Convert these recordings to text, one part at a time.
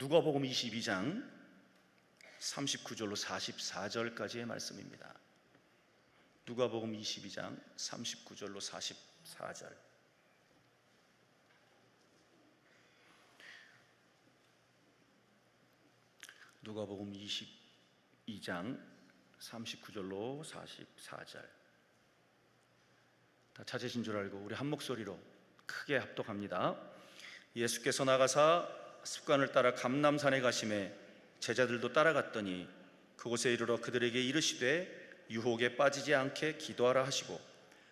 누가복음 22장 39절로 44절까지의 말씀입니다. 누가복음 22장 39절로 44절. 누가복음 22장 39절로 44절. 다 찾으신 줄 알고 우리 한 목소리로 크게 합독합니다. 예수께서 나가사 습관을 따라 감람산에 가시매 제자들도 따라갔더니 그곳에 이르러 그들에게 이르시되 유혹에 빠지지 않게 기도하라 하시고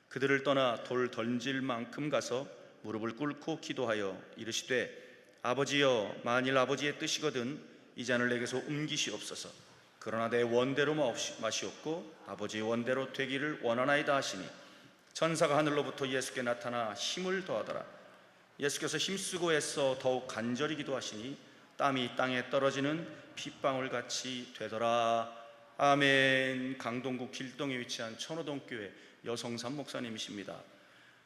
그들을 떠나 돌 던질 만큼 가서 무릎을 꿇고 기도하여 이르시되 아버지여, 만일 아버지의 뜻이거든 이 잔을 내게서 옮기시옵소서. 그러나 내 원대로 마시옵고 아버지의 원대로 되기를 원하나이다 하시니 천사가 하늘로부터 예수께 나타나 힘을 더하더라. 예수께서 힘쓰고 애써 더욱 간절히 기도하시니 땀이 땅에 떨어지는 핏방울같이 되더라. 아멘. 강동구 길동에 위치한 천호동교회 여성삼 목사님이십니다.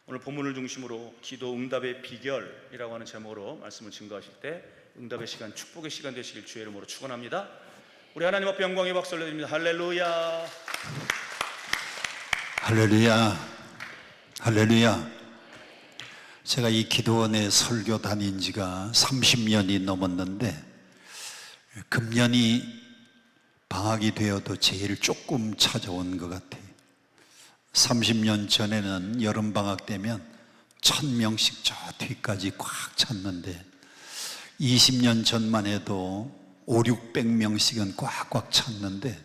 오늘 본문을 중심으로 기도 응답의 비결이라고 하는 제목으로 말씀을 증거하실 때 응답의 시간, 축복의 시간 되시길 주의 이름으로 축원합니다. 우리 하나님 앞에 영광의 박수 올려드립니다. 할렐루야, 할렐루야, 할렐루야. 제가 이 기도원에 설교 다닌 지가 30년이 넘었는데 금년이 방학이 되어도 제일 조금 찾아온 것 같아요. 30년 전에는 여름방학 되면 1000명씩 저 뒤까지 꽉 찼는데 20년 전만 해도 500~600명씩은 꽉꽉 찼는데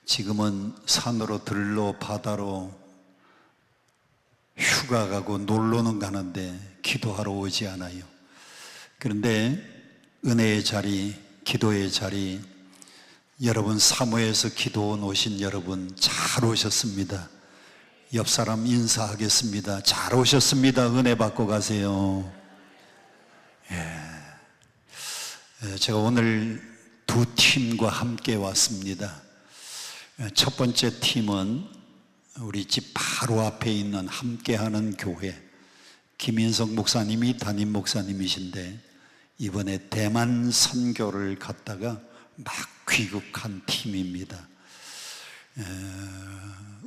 지금은 산으로 들로 바다로 휴가 가고 놀러는 가는데 기도하러 오지 않아요. 그런데 은혜의 자리, 기도의 자리, 여러분 사모에서 기도원 오신 여러분 잘 오셨습니다. 옆 사람 인사하겠습니다. 잘 오셨습니다. 은혜 받고 가세요. 제가 오늘 두 팀과 함께 왔습니다. 첫 번째 팀은 우리 집 바로 앞에 있는 함께하는 교회, 김인석 목사님이 담임 목사님이신데 이번에 대만 선교를 갔다가 막 귀국한 팀입니다.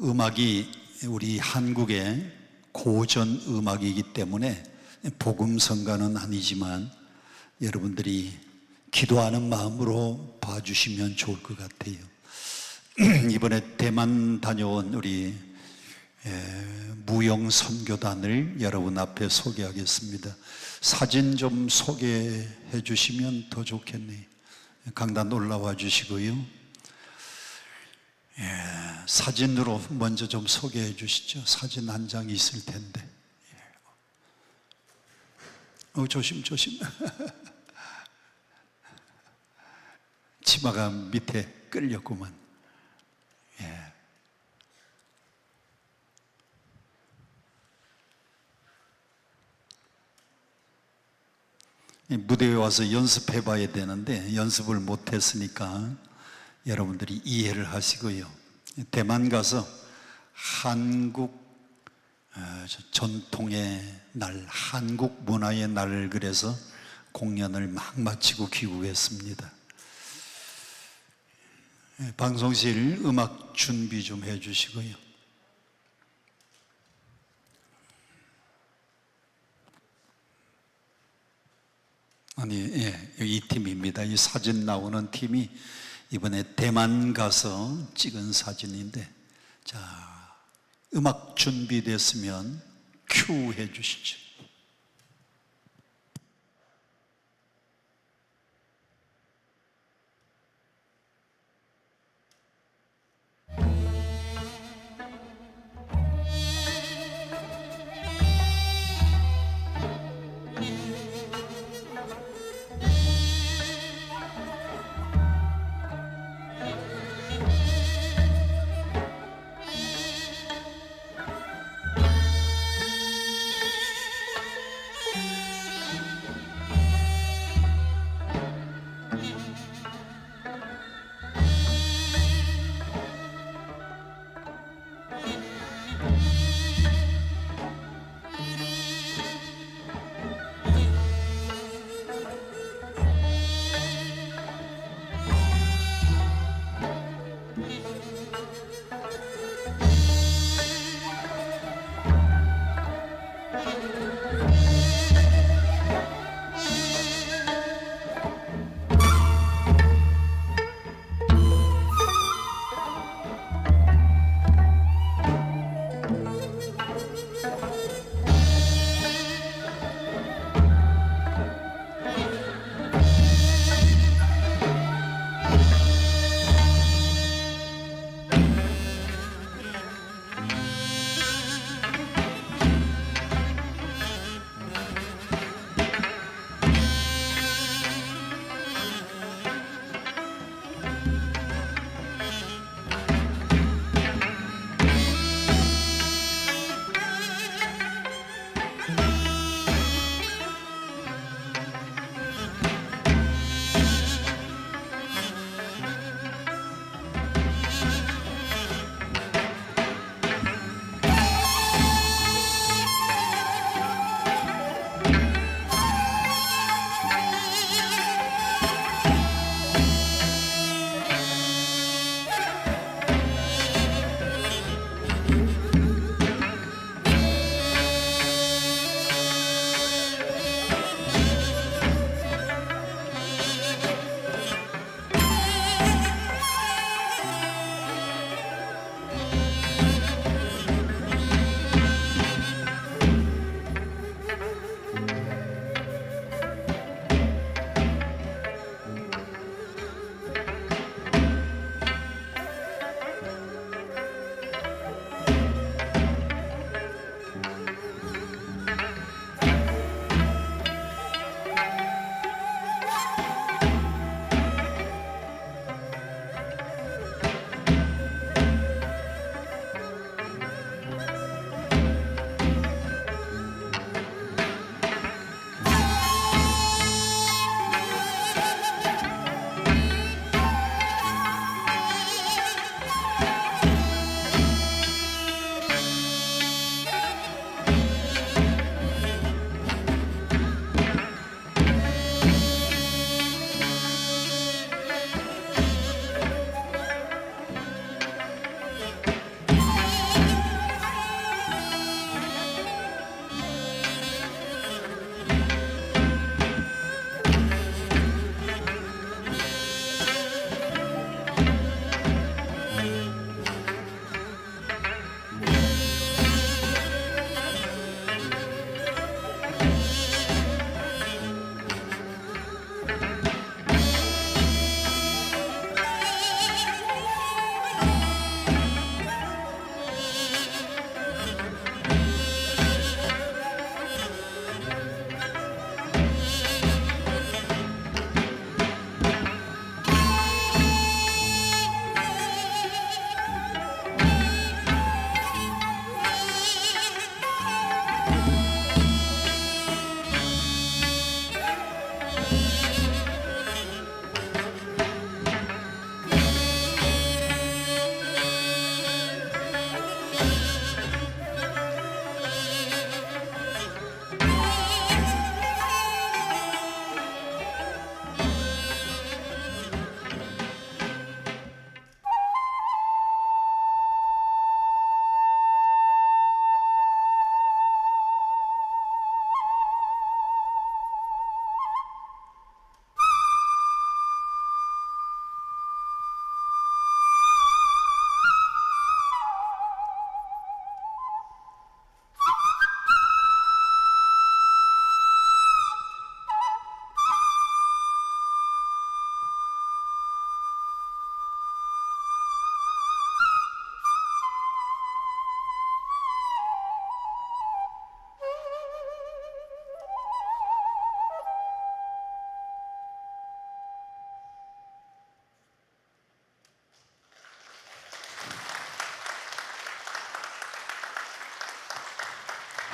음악이 우리 한국의 고전 음악이기 때문에 복음성가는 아니지만 여러분들이 기도하는 마음으로 봐주시면 좋을 것 같아요. 이번에 대만 다녀온 우리 무용 선교단을 여러분 앞에 소개하겠습니다. 사진 좀 소개해 주시면 더 좋겠네요. 강단 올라와 주시고요. 사진으로 먼저 좀 소개해 주시죠. 사진 한 장 있을 텐데. 조심. 치마가 밑에 끌렸구만. 무대에 와서 연습해 봐야 되는데 연습을 못 했으니까 여러분들이 이해를 하시고요. 대만 가서 한국 전통의 날, 한국 문화의 날을 그래서 공연을 막 마치고 귀국했습니다. 방송실 음악 준비 좀 해 주시고요. 이 팀입니다. 이 사진 나오는 팀이 이번에 대만 가서 찍은 사진인데, 자, 음악 준비됐으면 큐 해 주시죠.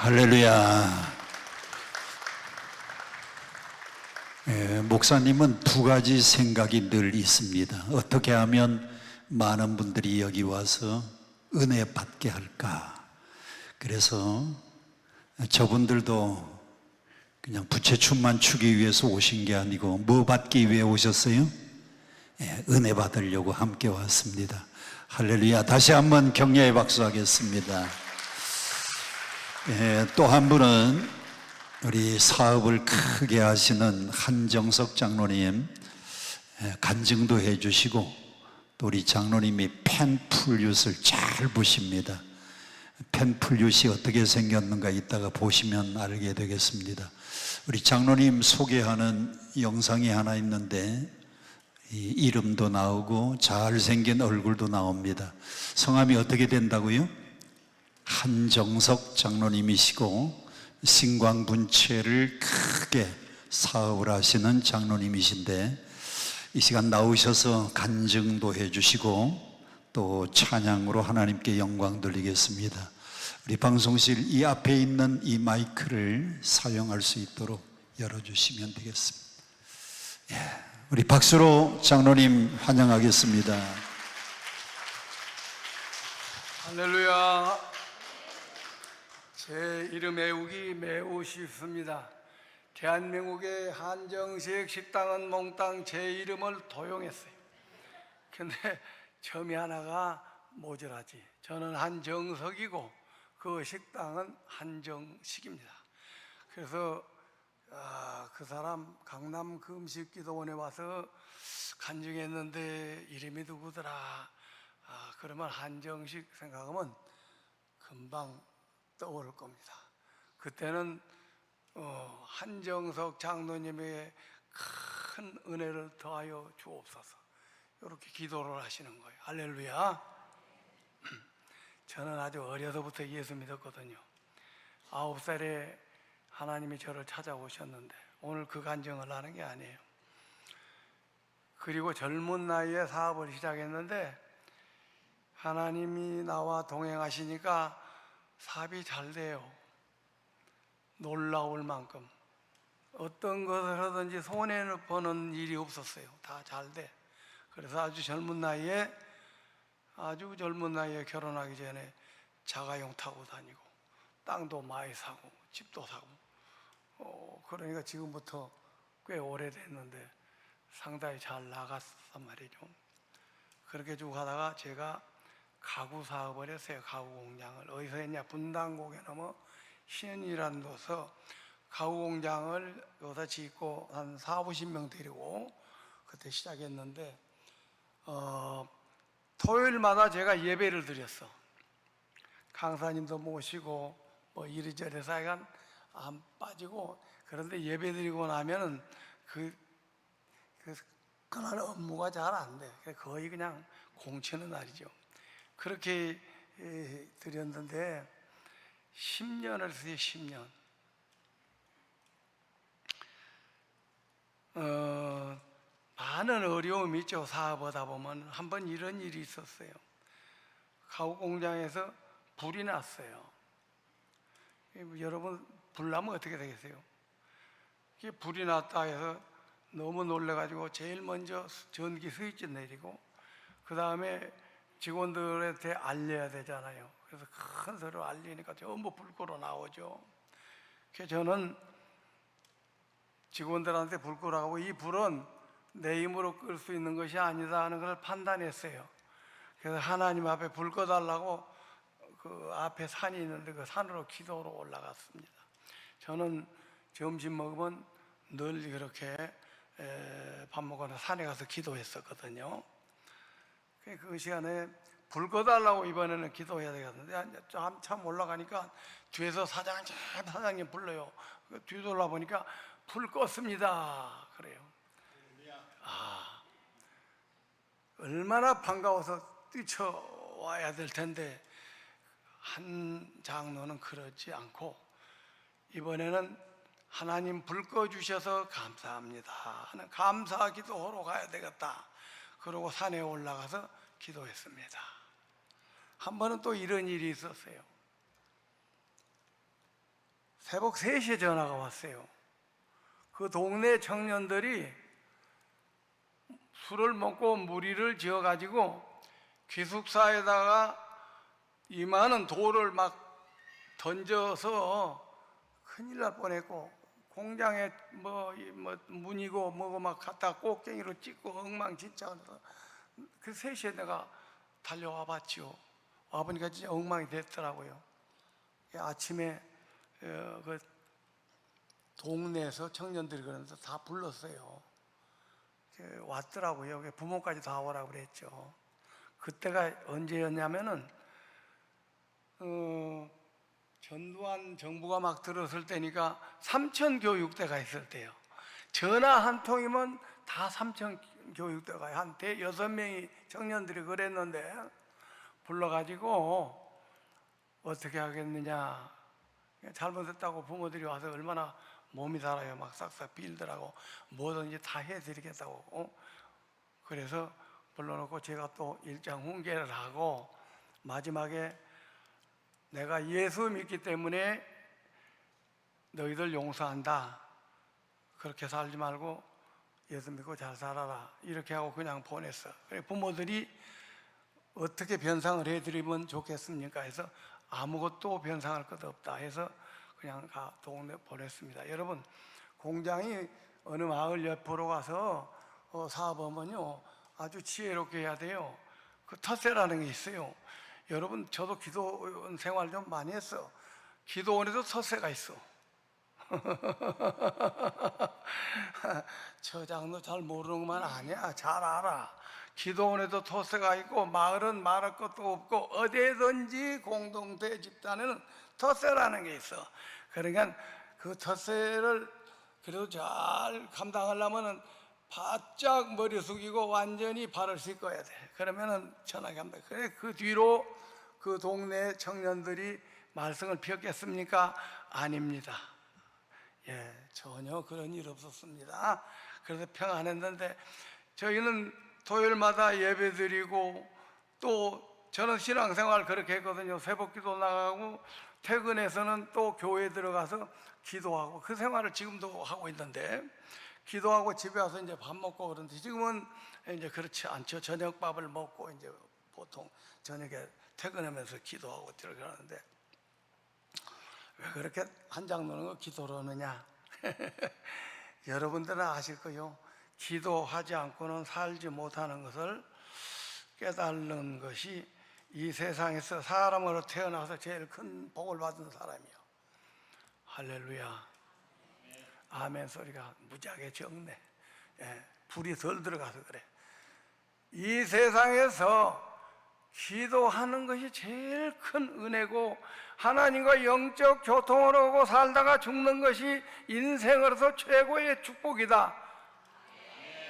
할렐루야. 목사님은 두 가지 생각이 늘 있습니다. 어떻게 하면 많은 분들이 여기 와서 은혜 받게 할까? 그래서 저분들도 그냥 부채춤만 추기 위해서 오신 게 아니고 뭐 받기 위해 오셨어요? 은혜 받으려고 함께 왔습니다. 할렐루야. 다시 한번 격려의 박수 하겠습니다. 또 한 분은 우리 사업을 크게 하시는 한정석 장로님, 간증도 해주시고 또 우리 장로님이 펜플룻을 잘 부십니다. 펜플룻이 어떻게 생겼는가 이따가 보시면 알게 되겠습니다. 우리 장로님 소개하는 영상이 하나 있는데 이름도 나오고 잘생긴 얼굴도 나옵니다. 성함이 어떻게 된다고요? 한정석 장로님이시고 신광분체를 크게 사업을 하시는 장로님이신데 이 시간 나오셔서 간증도 해주시고 또 찬양으로 하나님께 영광 돌리겠습니다. 우리 방송실 이 앞에 있는 이 마이크를 사용할 수 있도록 열어주시면 되겠습니다. 우리 박수로 장로님 환영하겠습니다. 할렐루야. 제 이름 외우기 매우 쉽습니다. 대한민국의 한정식 식당은 몽땅 제 이름을 도용했어요. 근데 점이 하나가 모자라지. 저는 한정석이고 그 식당은 한정식입니다. 그래서 그 사람 강남 금식기도원에 와서 간증했는데 이름이 누구더라? 그러면 한정식 생각하면 금방 떠오를 겁니다. 그때는 한정석 장로님의 큰 은혜를 더하여 주옵소서 이렇게 기도를 하시는 거예요. 할렐루야. 저는 아주 어려서부터 예수 믿었거든요. 9살에 하나님이 저를 찾아오셨는데 오늘 그 간증을 하는 게 아니에요. 그리고 젊은 나이에 사업을 시작했는데 하나님이 나와 동행하시니까 사업이 잘 돼요. 놀라울 만큼 어떤 것을 하든지 손해를 보는 일이 없었어요. 다 잘 돼. 그래서 아주 젊은 나이에 결혼하기 전에 자가용 타고 다니고 땅도 많이 사고 집도 사고 그러니까 지금부터 꽤 오래됐는데 상당히 잘 나갔단 말이죠. 그렇게 쭉 하다가 제가 가구 사업을 했어요. 가구 공장을. 어디서 했냐? 분당곡에 넘어 신이라는 데서 가구 공장을 여기다 짓고 한 40-50명 데리고 그때 시작했는데 토요일마다 제가 예배를 드렸어. 강사님도 모시고 뭐 이리저리 사이가 안 빠지고. 그런데 예배 드리고 나면은 그날 업무가 잘 안 돼. 거의 그냥 공치는 날이죠. 그렇게 드렸는데 10년을 했어요. 10년. 많은 어려움이 있죠. 사업하다 보면. 한번 이런 일이 있었어요. 가구 공장에서 불이 났어요. 여러분 불 나면 어떻게 되겠어요? 이게 불이 났다 해서 너무 놀래가지고 제일 먼저 전기 스위치 내리고 그 다음에 직원들한테 알려야 되잖아요. 그래서 큰 소리로 알리니까 전부 불 끄러 나오죠. 그래서 저는 직원들한테 불 끄라고 이 불은 내 힘으로 끌 수 있는 것이 아니다 하는 걸 판단했어요. 그래서 하나님 앞에 불 꺼달라고 그 앞에 산이 있는데 그 산으로 기도로 올라갔습니다. 저는 점심 먹으면 늘 그렇게 밥 먹거나 산에 가서 기도했었거든요. 그 시간에 불 꺼달라고 이번에는 기도해야 되겠는데 한참 올라가니까 뒤에서 사장님 불러요. 뒤돌아보니까 불 껐습니다. 그래요. 얼마나 반가워서 뛰쳐와야 될 텐데 한 장로는 그렇지 않고 이번에는 하나님 불 꺼주셔서 감사합니다 하는 감사 기도하러 가야 되겠다. 그러고 산에 올라가서 기도했습니다. 한 번은 또 이런 일이 있었어요. 새벽 3시에 전화가 왔어요. 그 동네 청년들이 술을 먹고 무리를 지어가지고 기숙사에다가 이만한 돌을 막 던져서 큰일 날 뻔했고, 공장에 뭐 문이고 뭐고 막 갖다 꽃갱이로 찍고 엉망진창해서 그 3시에 내가 달려와 봤지요. 와보니까 진짜 엉망이 됐더라고요. 아침에 그 동네에서 청년들이 그러면서 다 불렀어요. 왔더라고요. 부모까지 다 오라고 그랬죠. 그때가 언제였냐면은 전두환 정부가 막 들었을 때니까 삼천교육대가 있을 때요. 전화 한 통이면 다 삼천교육대가 한 6명이 청년들이 그랬는데, 불러가지고 어떻게 하겠느냐, 잘못했다고 부모들이 와서 얼마나 몸이 달아요. 막 싹싹 빌더라고. 뭐든지 다 해드리겠다고. 그래서 불러놓고 제가 또 일장 훈계를 하고, 마지막에 내가 예수 믿기 때문에 너희들 용서한다, 그렇게 살지 말고 예수 믿고 잘 살아라, 이렇게 하고 그냥 보냈어. 부모들이 어떻게 변상을 해드리면 좋겠습니까 해서 아무것도 변상할 것 없다 해서 그냥 동네 보냈습니다. 여러분, 공장이 어느 마을 옆으로 가서 사업하면요 아주 지혜롭게 해야 돼요. 그 텃세라는 게 있어요. 여러분, 저도 기도원 생활 좀 많이 했어. 기도원에도 텃세가 있어. 처장도 잘 모르는 것만 아니야. 잘 알아. 기도원에도 텃세가 있고, 마을은 말할 것도 없고, 어디든지 공동체 집단에는 텃세라는 게 있어. 그러니까 그 텃세를 그래도 잘 감당하려면은 바짝 머리 숙이고 완전히 발을 씻어야 돼. 그러면은 편하게 합니다. 그래, 그 뒤로 그 동네 청년들이 말썽을 피웠겠습니까? 아닙니다. 전혀 그런 일 없었습니다. 그래서 평안했는데, 저희는 토요일마다 예배 드리고, 또 저는 신앙생활 그렇게 했거든요. 새벽기도 나가고 퇴근해서는 또 교회 들어가서 기도하고, 그 생활을 지금도 하고 있는데, 기도하고 집에 와서 이제 밥 먹고 그러는데, 지금은 이제 그렇지 않죠. 저녁밥을 먹고 이제 보통 저녁에 퇴근하면서 기도하고 들어가는데, 왜 그렇게 한장 노는 거 기도로 하느냐? 여러분들은 아실 거요. 기도하지 않고는 살지 못하는 것을 깨달는 것이 이 세상에서 사람으로 태어나서 제일 큰 복을 받은 사람이요. 할렐루야. 아멘 소리가 무지하게 적네. 불이 덜 들어가서 그래. 이 세상에서 기도하는 것이 제일 큰 은혜고, 하나님과 영적 교통을 하고 살다가 죽는 것이 인생으로서 최고의 축복이다.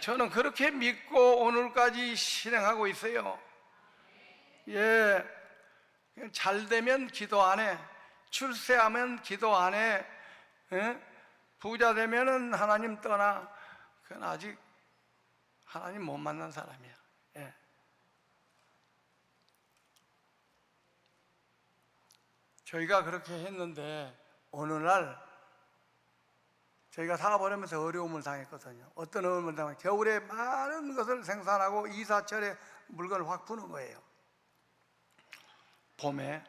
저는 그렇게 믿고 오늘까지 실행하고 있어요. 잘 되면 기도 안 해. 출세하면 기도 안 해. 부자 되면은 하나님 떠나. 그건 아직 하나님 못 만난 사람이야. 저희가 그렇게 했는데, 어느 날 저희가 사업을 하면서 어려움을 당했거든요. 어떤 어려움을 당하면, 겨울에 많은 것을 생산하고 이사철에 물건을 확 푸는 거예요. 봄에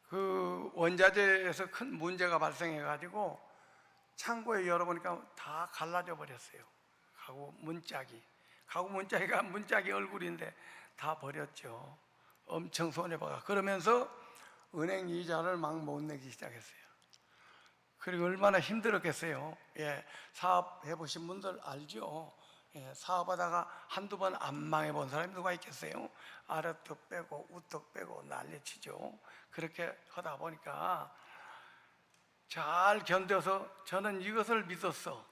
그 원자재에서 큰 문제가 발생해 가지고 창고에 열어보니까 다 갈라져 버렸어요. 가구 문짝이가 문짝이 얼굴인데 다 버렸죠. 엄청 손해봐가. 그러면서 은행 이자를 막 못 내기 시작했어요. 그리고 얼마나 힘들었겠어요. 사업 해보신 분들 알죠? 사업하다가 한두 번 안 망해본 사람이 누가 있겠어요? 아랫턱 빼고 우턱 빼고 난리치죠. 그렇게 하다 보니까 잘 견뎌서 저는 이것을 믿었어.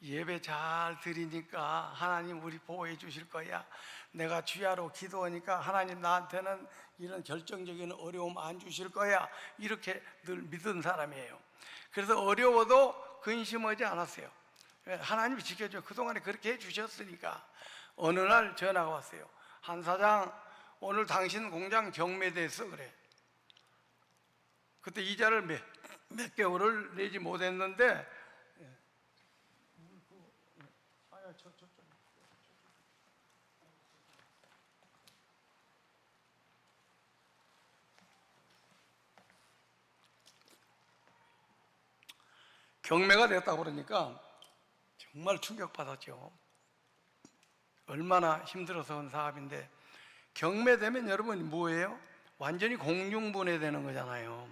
예배 잘 드리니까 하나님 우리 보호해 주실 거야. 내가 주야로 기도하니까 하나님 나한테는 이런 결정적인 어려움 안 주실 거야. 이렇게 늘 믿은 사람이에요. 그래서 어려워도 근심하지 않았어요. 하나님이 지켜줘. 그동안에 그렇게 해주셨으니까. 어느 날 전화가 왔어요. 한 사장, 오늘 당신 공장 경매됐어. 그래. 그때 이자를 몇 개월을 내지 못했는데 경매가 됐다고 그러니까 정말 충격받았죠. 얼마나 힘들어서 한 사업인데, 경매되면 여러분 뭐예요? 완전히 공중분해되는 거잖아요.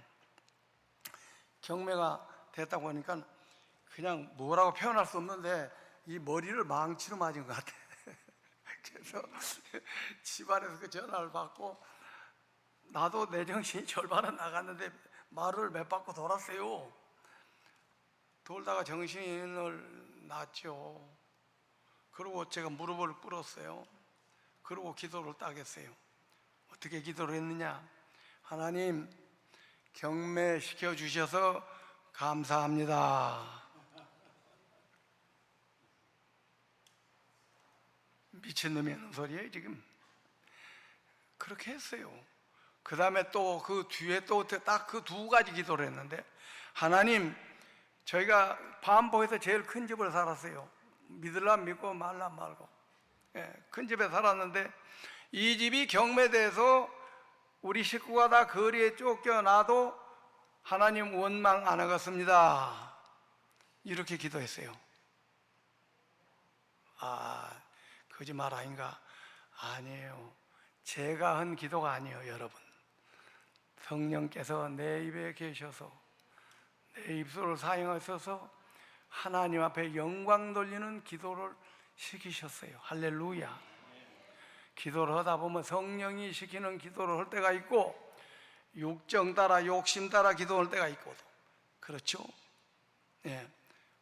경매가 됐다고 하니까 그냥 뭐라고 표현할 수 없는데 이 머리를 망치로 맞은 것 같아. 그래서 집안에서 그 전화를 받고 나도 내 정신이 절반은 나갔는데 말을 몇 바퀴 돌았어요. 돌다가 정신을 놨죠. 그리고 제가 무릎을 꿇었어요. 그리고 기도를 딱 했어요. 어떻게 기도를 했느냐? 하나님, 경매시켜 주셔서 감사합니다. 미친놈이 하는 소리예요 지금. 그렇게 했어요. 그 다음에 또 그 뒤에 또 딱 그 두 가지 기도를 했는데, 하나님, 저희가 반포에서 제일 큰 집을 살았어요. 믿으려면 믿고 말라면 말고. 큰 집에 살았는데 이 집이 경매돼서 우리 식구가 다 거리에 쫓겨나도 하나님 원망 안 하겠습니다. 이렇게 기도했어요. 아, 거짓말 아닌가? 아니에요. 제가 한 기도가 아니에요, 여러분. 성령께서 내 입에 계셔서 내 입술을 사용하셔서 하나님 앞에 영광 돌리는 기도를 시키셨어요. 할렐루야. 기도를 하다 보면 성령이 시키는 기도를 할 때가 있고, 육정 따라 욕심 따라 기도할 때가 있거든. 그렇죠? 예.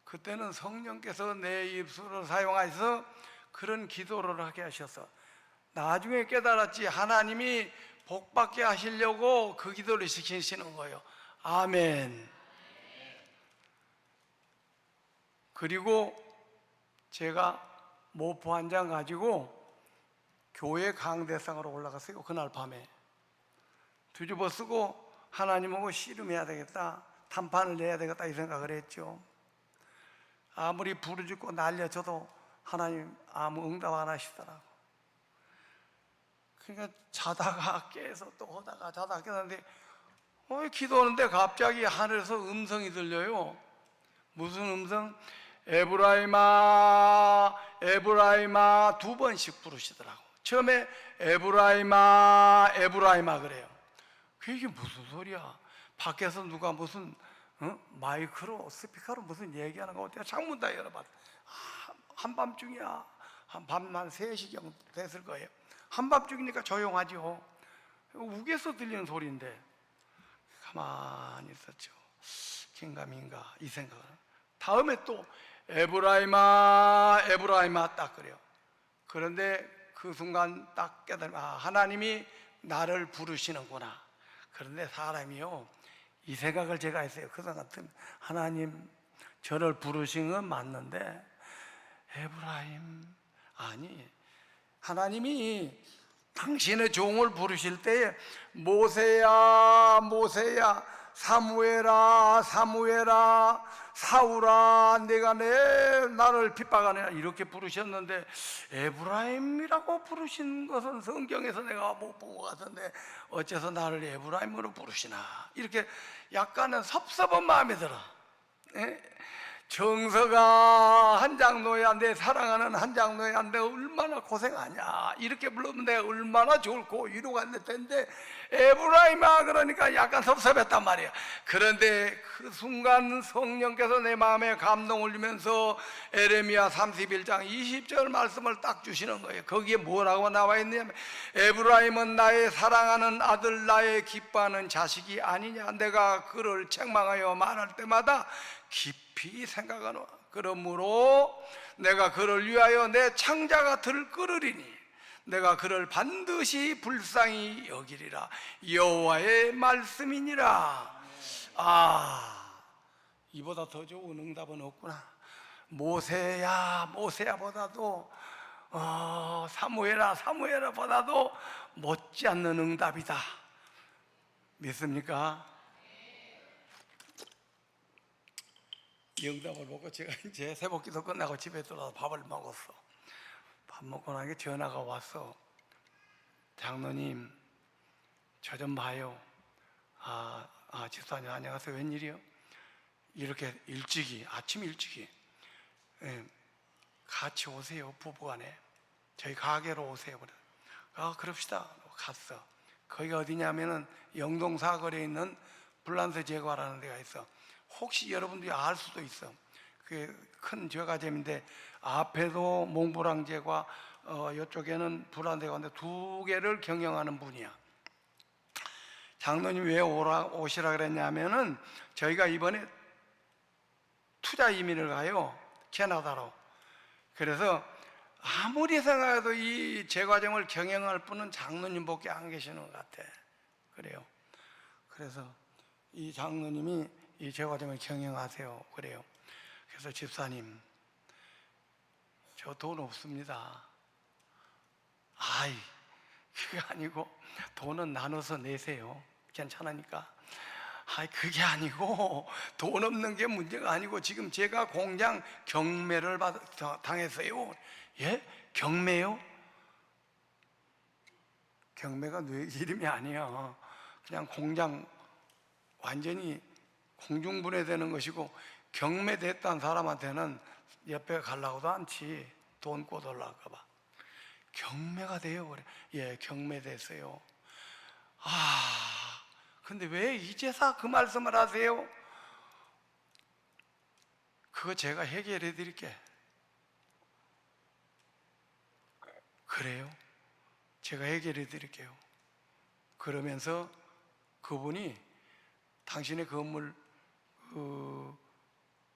그때는 성령께서 내 입술을 사용하셔서 그런 기도를 하게 하셔서 나중에 깨달았지, 하나님이 복받게 하시려고 그 기도를 시키시는 거예요. 아멘. 그리고 제가 모포 한 장 가지고 교회 강대상으로 올라갔어요. 그날 밤에 뒤집어 쓰고 하나님하고 씨름해야 되겠다, 단판을 내야 되겠다 이 생각을 했죠. 아무리 부르짖고 날려줘도 하나님 아무 응답 안 하시더라고. 그러니까 자다가 깨서 또 하다가 자다가 깨는데 기도하는데 갑자기 하늘에서 음성이 들려요. 무슨 음성? 에브라임아, 에브라임아 두 번씩 부르시더라고. 처음에 에브라임아, 에브라임아 그래요. 그게 무슨 소리야? 밖에서 누가 무슨 마이크로 스피커로 무슨 얘기하는 거 같아. 창문 다 열어봤. 한밤중이야. 밤만 3시 정도 됐을 거예요. 한밤중이니까 조용하죠. 우에서 들리는 소리인데 가만히 있었죠. 긴가민가 이 생각을. 다음에 또 에브라임아, 에브라임아 딱 그래요. 그런데 그 순간 딱 깨달으면 하나님이 나를 부르시는구나. 그런데 사람이요, 이 생각을 제가 했어요. 그 생각 같으면 하나님 저를 부르신 건 맞는데 에브라임 아니, 하나님이 당신의 종을 부르실 때에 모세야, 모세야, 사무엘아, 사무엘아, 사울아, 내가 나를 핍박하네 이렇게 부르셨는데 에브라임이라고 부르신 것은 성경에서 내가 못 본 것 같은데 어째서 나를 에브라임으로 부르시나, 이렇게 약간은 섭섭한 마음이 들어. 정서가 한장노야, 내 사랑하는 한장노야, 내가 얼마나 고생하냐 이렇게 부르면 내가 얼마나 좋고 위로가 될 텐데 에브라임아 그러니까 약간 섭섭했단 말이야. 그런데 그 순간 성령께서 내 마음에 감동을 주면서 에레미야 31장 20절 말씀을 딱 주시는 거예요. 거기에 뭐라고 나와 있냐면 에브라임은 나의 사랑하는 아들, 나의 기뻐하는 자식이 아니냐. 내가 그를 책망하여 말할 때마다 깊이 생각하노. 그러므로 내가 그를 위하여 내 창자가 들끓으리니 내가 그를 반드시 불쌍히 여기리라. 여호와의 말씀이니라. 이보다 더 좋은 응답은 없구나. 모세야, 모세야보다도 사무엘아, 사무엘보다도 못지않는 응답이다. 믿습니까? 영답을 먹고 제가 이제 새벽기도 끝나고 집에 들어와서 밥을 먹었어. 밥 먹고 나니까 전화가 왔어. 장로님, 저 좀 봐요. 집사님 안녕하세요. 웬일이요? 이렇게 일찍이, 아침 일찍이, 예, 같이 오세요. 부부간에 저희 가게로 오세요. 그래. 그럽시다. 갔어. 거기가 어디냐면은 영동 사거리에 있는 불란서 제과라는 데가 있어. 혹시 여러분들이 알 수도 있어. 그게 큰 제과점인데 앞에도 몽브랑 제과, 이쪽에는 불란서 제과인데 두 개를 경영하는 분이야. 장로님 왜 오시라 그랬냐면은 저희가 이번에 투자 이민을 가요. 캐나다로. 그래서 아무리 생각해도 이 제과점을 경영할 분은 장로님밖에 안 계시는 것 같아. 그래요. 그래서 이 장로님이 이 제과점을 경영하세요. 그래요. 그래서 집사님, 저 돈 없습니다. 그게 아니고 돈은 나눠서 내세요. 괜찮으니까. 그게 아니고 돈 없는 게 문제가 아니고 지금 제가 공장 경매를 당했어요. 예? 경매요? 경매가 내 이름이 아니야. 그냥 공장 완전히 공중분해되는 것이고, 경매됐다는 사람한테는 옆에 가려고도 않지. 돈 꿔달라고 봐. 경매가 돼요. 그래. 예, 경매됐어요. 근데 왜 이제서 그 말씀을 하세요? 그거 제가 해결해 드릴게. 그래요? 제가 해결해 드릴게요. 그러면서 그분이 당신의 건물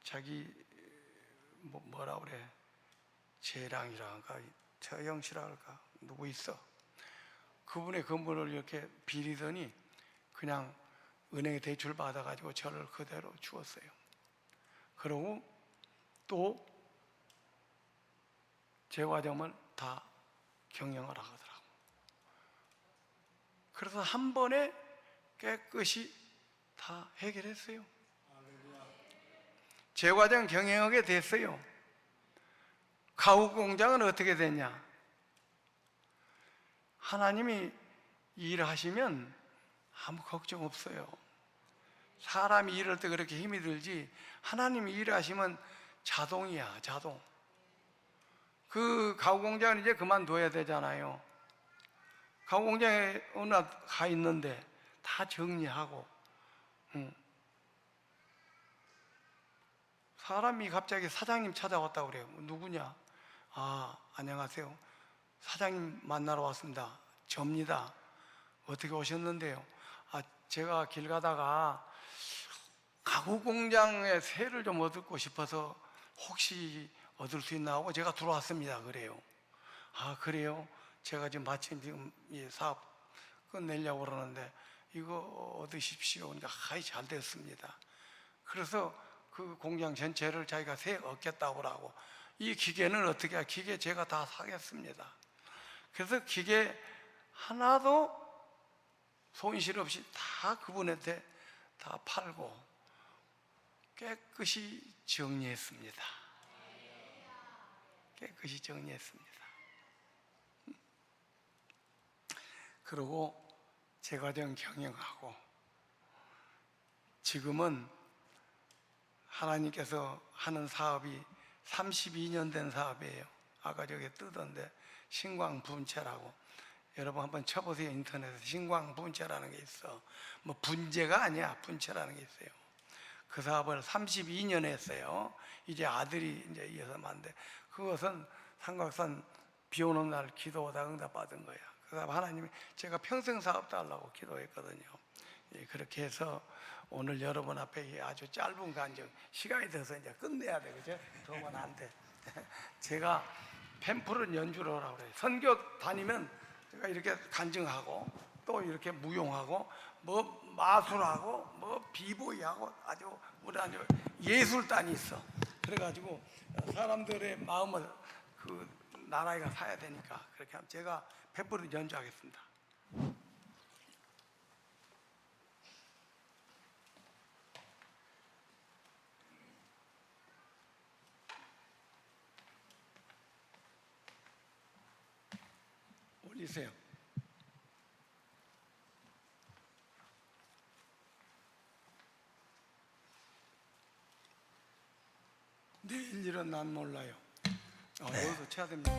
자기 뭐라 그래, 재랑이라 할까, 처영씨라 할까, 누구 있어? 그분의 건물을 이렇게 비리더니 그냥 은행에 대출 받아가지고 저를 그대로 주었어요. 그러고 또 제과점을 다 경영을 하더라고. 그래서 한 번에 깨끗이 다 해결했어요. 제과점 경영하게 됐어요. 가구 공장은 어떻게 됐냐? 하나님이 일하시면 아무 걱정 없어요. 사람이 일할 때 그렇게 힘이 들지, 하나님이 일하시면 자동이야, 자동. 그 가구 공장은 이제 그만둬야 되잖아요. 가구 공장에 어느 가 있는데 다 정리하고, 사람이 갑자기 사장님 찾아왔다고 그래요. 누구냐? 안녕하세요. 사장님 만나러 왔습니다. 접니다. 어떻게 오셨는데요? 제가 길 가다가 가구 공장의 세를 좀 얻고 싶어서 혹시 얻을 수 있나 하고 제가 들어왔습니다. 그래요. 그래요? 제가 지금 마침 지금 이 사업 끝내려고 그러는데 이거 얻으십시오. 그러니까 잘 됐습니다. 그래서 그 공장 전체를 자기가 세 얻겠다고 하고, 이 기계는 어떻게 기계 제가 다 사겠습니다. 그래서 기계 하나도 손실 없이 다 그분한테 다 팔고 깨끗이 정리했습니다. 깨끗이 정리했습니다. 그리고 제과점 경영하고, 지금은 하나님께서 하는 사업이 32년 된 사업이에요. 아까 저기 뜨던데 신광분체라고, 여러분 한번 쳐보세요. 인터넷에 신광분체라는 게 있어. 뭐 분재가 아니야, 분체라는 게 있어요. 그 사업을 32년 했어요. 이제 아들이 이제 이어서 만데, 그것은 삼각산 비 오는 날 기도하다 응답받은 거야. 그 사업 하나님이 제가 평생 사업 달라고 기도했거든요. 그렇게 해서 오늘 여러분 앞에 아주 짧은 간증, 시간이 돼서 이제 끝내야 돼, 그죠? 더면 안 돼. 제가 팸프를 연주를 하라고 그래요. 선교 다니면 제가 이렇게 간증하고 또 이렇게 무용하고 뭐 마술하고 뭐 비보이하고 아주 우리 아주 예술단이 있어. 그래가지고 사람들의 마음을 그 나라가 사야 되니까 그렇게 하면 제가 팸프를 연주하겠습니다. 있어요. 내일 일은 난 몰라요. 여기서 쳐야 됩니다.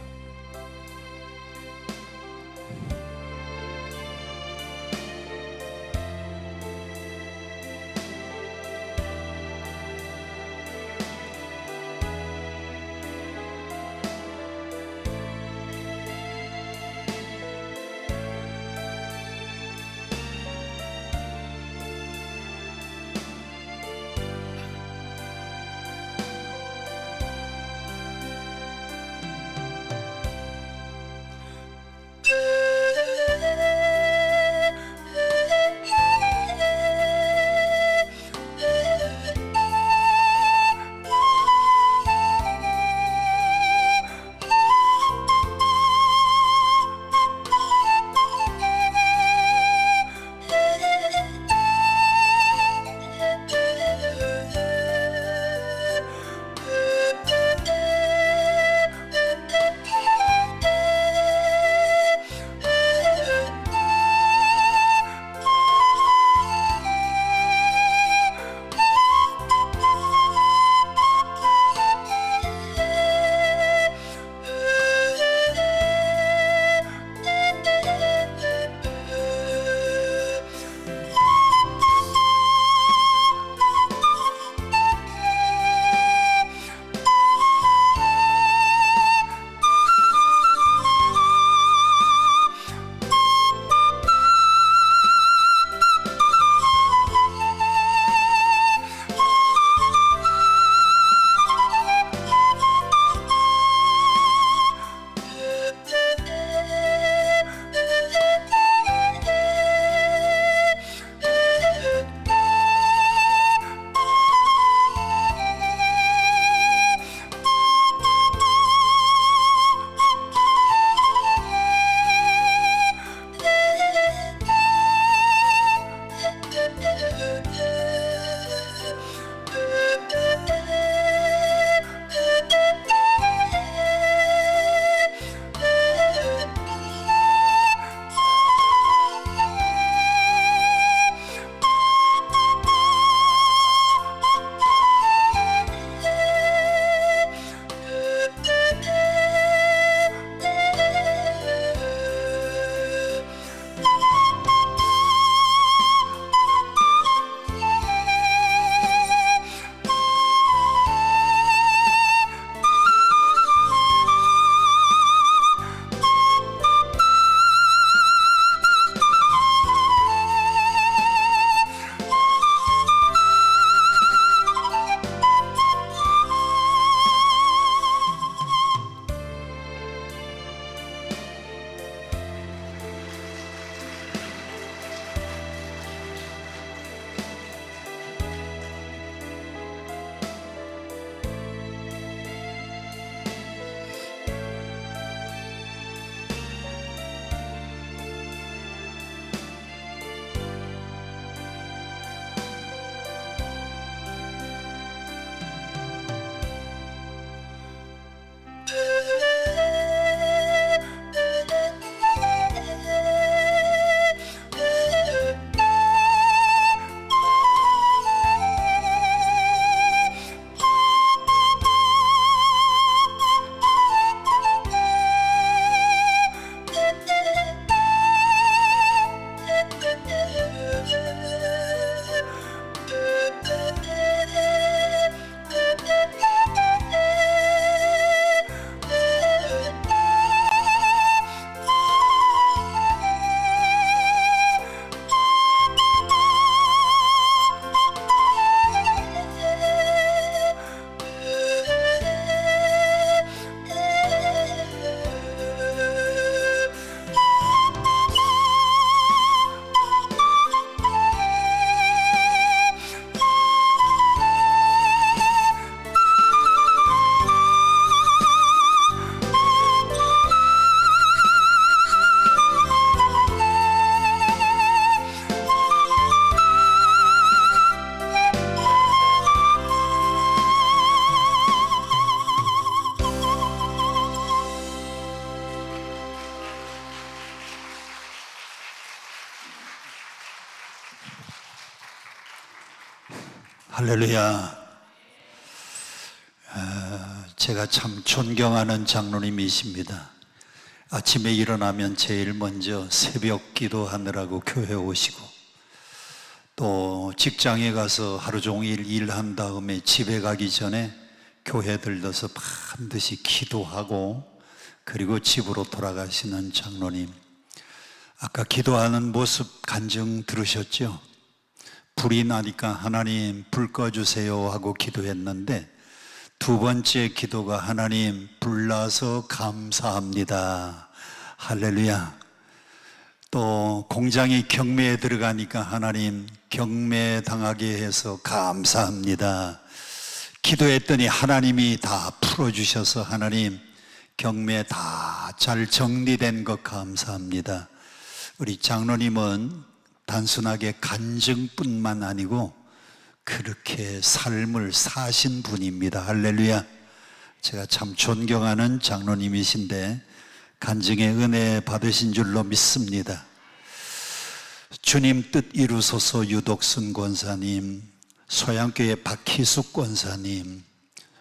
할렐루야. 제가 참 존경하는 장로님이십니다. 아침에 일어나면 제일 먼저 새벽 기도하느라고 교회 오시고, 또 직장에 가서 하루 종일 일한 다음에 집에 가기 전에 교회 들러서 반드시 기도하고 그리고 집으로 돌아가시는 장로님. 아까 기도하는 모습 간증 들으셨죠? 불이 나니까 하나님 불 꺼주세요 하고 기도했는데, 두 번째 기도가 하나님 불 나서 감사합니다. 할렐루야. 또 공장이 경매에 들어가니까 하나님 경매 당하게 해서 감사합니다. 기도했더니 하나님이 다 풀어주셔서 하나님 경매 다 잘 정리된 것 감사합니다. 우리 장로님은 단순하게 간증뿐만 아니고 그렇게 삶을 사신 분입니다. 할렐루야. 제가 참 존경하는 장로님이신데 간증의 은혜 받으신 줄로 믿습니다. 주님 뜻 이루소서 유독순 권사님, 소양교회 박희숙 권사님,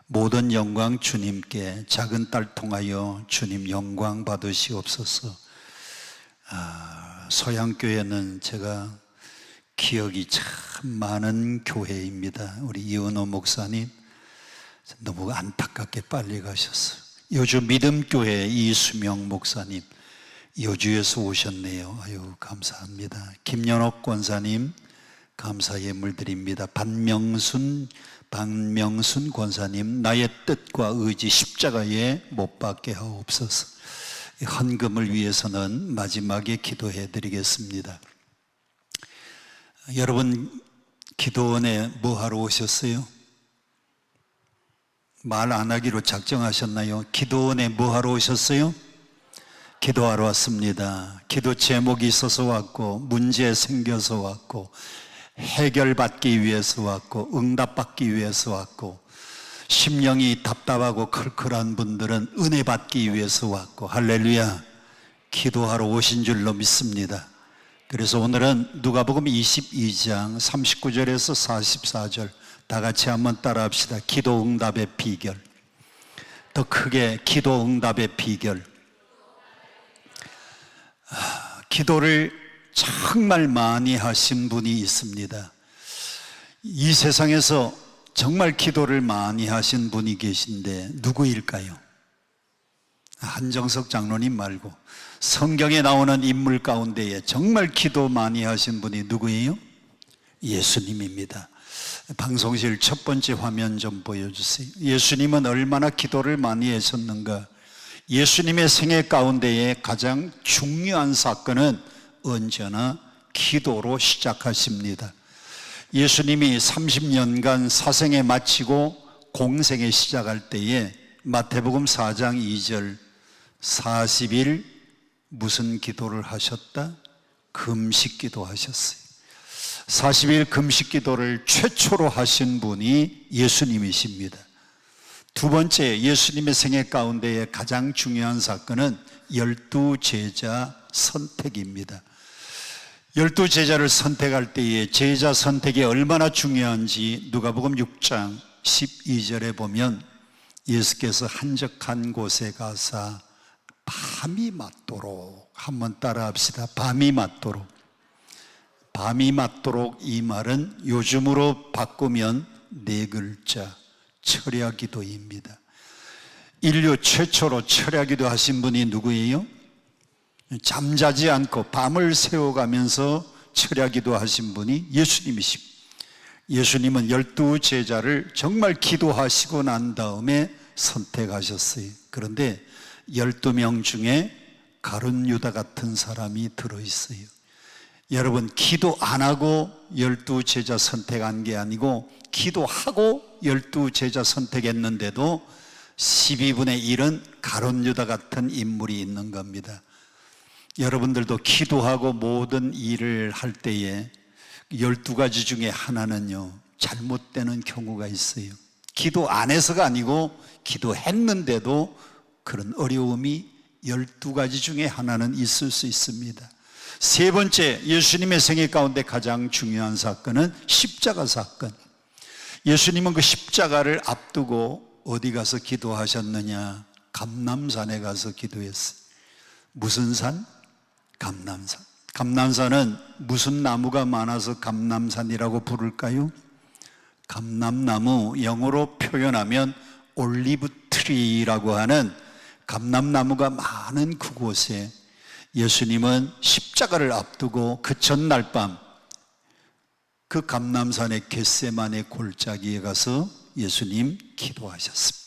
모든 영광 주님께, 작은 딸 통하여 주님 영광 받으시옵소서. 소양교회는 제가 기억이 참 많은 교회입니다. 우리 이은호 목사님 너무 안타깝게 빨리 가셨어요. 여주 믿음교회 이수명 목사님 여주에서 오셨네요. 아유 감사합니다. 김연옥 권사님 감사 예물 드립니다. 박명순 권사님 나의 뜻과 의지 십자가에 못 박게 하옵소서. 헌금을 위해서는 마지막에 기도해 드리겠습니다. 여러분 기도원에 뭐 하러 오셨어요? 말 안 하기로 작정하셨나요? 기도원에 뭐 하러 오셨어요? 기도하러 왔습니다. 기도 제목이 있어서 왔고, 문제 생겨서 왔고, 해결받기 위해서 왔고, 응답받기 위해서 왔고, 심령이 답답하고 클클한 분들은 은혜 받기 위해서 왔고, 할렐루야. 기도하러 오신 줄로 믿습니다. 그래서 오늘은 누가복음 22장 39절에서 44절 다 같이 한번 따라 합시다. 기도 응답의 비결. 더 크게 기도 응답의 비결. 기도를 정말 많이 하신 분이 있습니다. 이 세상에서 정말 기도를 많이 하신 분이 계신데 누구일까요? 한정석 장로님 말고 성경에 나오는 인물 가운데에 정말 기도 많이 하신 분이 누구예요? 예수님입니다. 방송실 첫 번째 화면 좀 보여주세요. 예수님은 얼마나 기도를 많이 하셨는가. 예수님의 생애 가운데에 가장 중요한 사건은 언제나 기도로 시작하십니다. 예수님이 30년간 사생에 마치고 공생에 시작할 때에 마태복음 4장 2절 40일 무슨 기도를 하셨다? 금식 기도 하셨어요. 40일 금식 기도를 최초로 하신 분이 예수님이십니다. 두 번째, 예수님의 생애 가운데에 가장 중요한 사건은 12제자 선택입니다. 12제자를 선택할 때에 제자 선택이 얼마나 중요한지 누가복음 6장 12절에 보면 예수께서 한적한 곳에 가사 밤이 맞도록, 한번 따라 합시다. 밤이 맞도록. 밤이 맞도록, 이 말은 요즘으로 바꾸면 네 글자, 철야기도입니다. 인류 최초로 철야기도 하신 분이 누구예요? 잠자지 않고 밤을 새워가면서 철야기도 하신 분이 예수님이십니다. 예수님은 12제자를 정말 기도하시고 난 다음에 선택하셨어요. 그런데 12명 중에 가룟 유다 같은 사람이 들어있어요. 여러분, 기도 안 하고 12제자 선택한 게 아니고 기도하고 12제자 선택했는데도 12분의 1은 가룟 유다 같은 인물이 있는 겁니다. 여러분들도 기도하고 모든 일을 할 때에 12가지 중에 하나는요, 잘못되는 경우가 있어요. 기도 안 해서가 아니고 기도했는데도 그런 어려움이 12가지 중에 하나는 있을 수 있습니다. 세 번째, 예수님의 생애 가운데 가장 중요한 사건은 십자가 사건. 예수님은 그 십자가를 앞두고 어디 가서 기도하셨느냐? 감람산에 가서 기도했어요. 무슨 산? 감람산. 감람산은 무슨 나무가 많아서 감람산이라고 부를까요? 감람나무, 영어로 표현하면 올리브 트리라고 하는 감람나무가 많은 그곳에 예수님은 십자가를 앞두고 그 전날 밤 그 감람산의 겟세마네 골짜기에 가서 예수님 기도하셨습니다.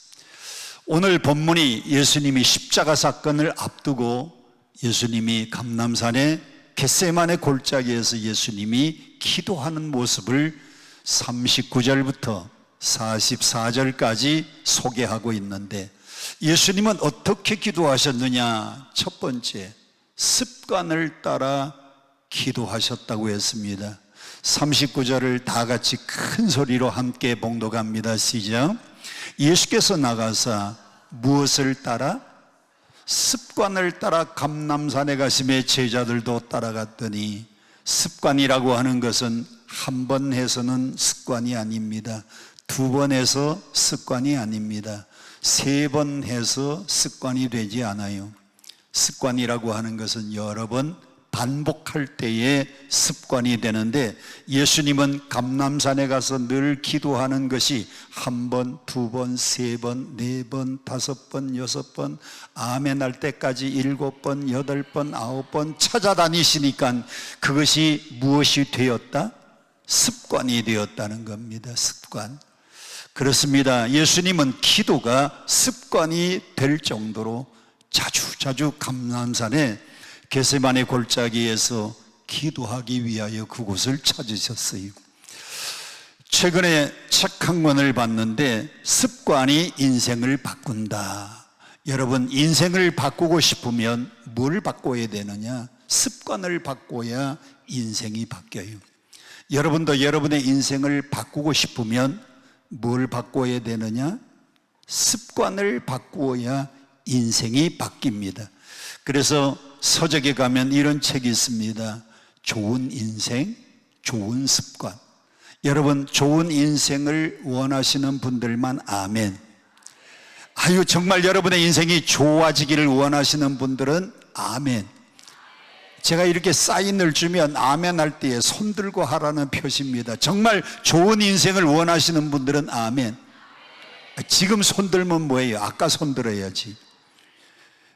오늘 본문이 예수님이 십자가 사건을 앞두고 예수님이 감람산의 겟세마네 골짜기에서 예수님이 기도하는 모습을 39절부터 44절까지 소개하고 있는데, 예수님은 어떻게 기도하셨느냐? 첫 번째, 습관을 따라 기도하셨다고 했습니다. 39절을 다 같이 큰 소리로 함께 봉독합니다. 시작. 예수께서 나가사 무엇을 따라? 습관을 따라 감람산에 가시매 제자들도 따라갔더니, 습관이라고 하는 것은 한 번 해서는 습관이 아닙니다. 두 번 해서 습관이 아닙니다. 세 번 해서 습관이 되지 않아요. 습관이라고 하는 것은 여러 번 반복할 때에 습관이 되는데, 예수님은 감람산에 가서 늘 기도하는 것이 한 번, 두 번, 세 번, 네 번, 다섯 번, 여섯 번, 아멘 할 때까지 7번, 8번, 9번 찾아다니시니까 그것이 무엇이 되었다? 습관이 되었다는 겁니다. 습관. 그렇습니다. 예수님은 기도가 습관이 될 정도로 자주 감람산에 겟세마네 골짜기에서 기도하기 위하여 그곳을 찾으셨어요. 최근에 책 한 권을 봤는데, 습관이 인생을 바꾼다. 여러분, 인생을 바꾸고 싶으면 뭘 바꿔야 되느냐? 습관을 바꿔야 인생이 바뀌어요. 여러분도 여러분의 인생을 바꾸고 싶으면 뭘 바꿔야 되느냐? 습관을 바꾸어야 인생이 바뀝니다. 그래서 서적에 가면 이런 책이 있습니다. 좋은 인생, 좋은 습관. 여러분, 좋은 인생을 원하시는 분들만 아멘. 아유, 정말 여러분의 인생이 좋아지기를 원하시는 분들은 아멘. 제가 이렇게 사인을 주면 아멘 할 때에 손 들고 하라는 표시입니다. 정말 좋은 인생을 원하시는 분들은 아멘. 지금 손 들면 뭐예요? 아까 손 들어야지.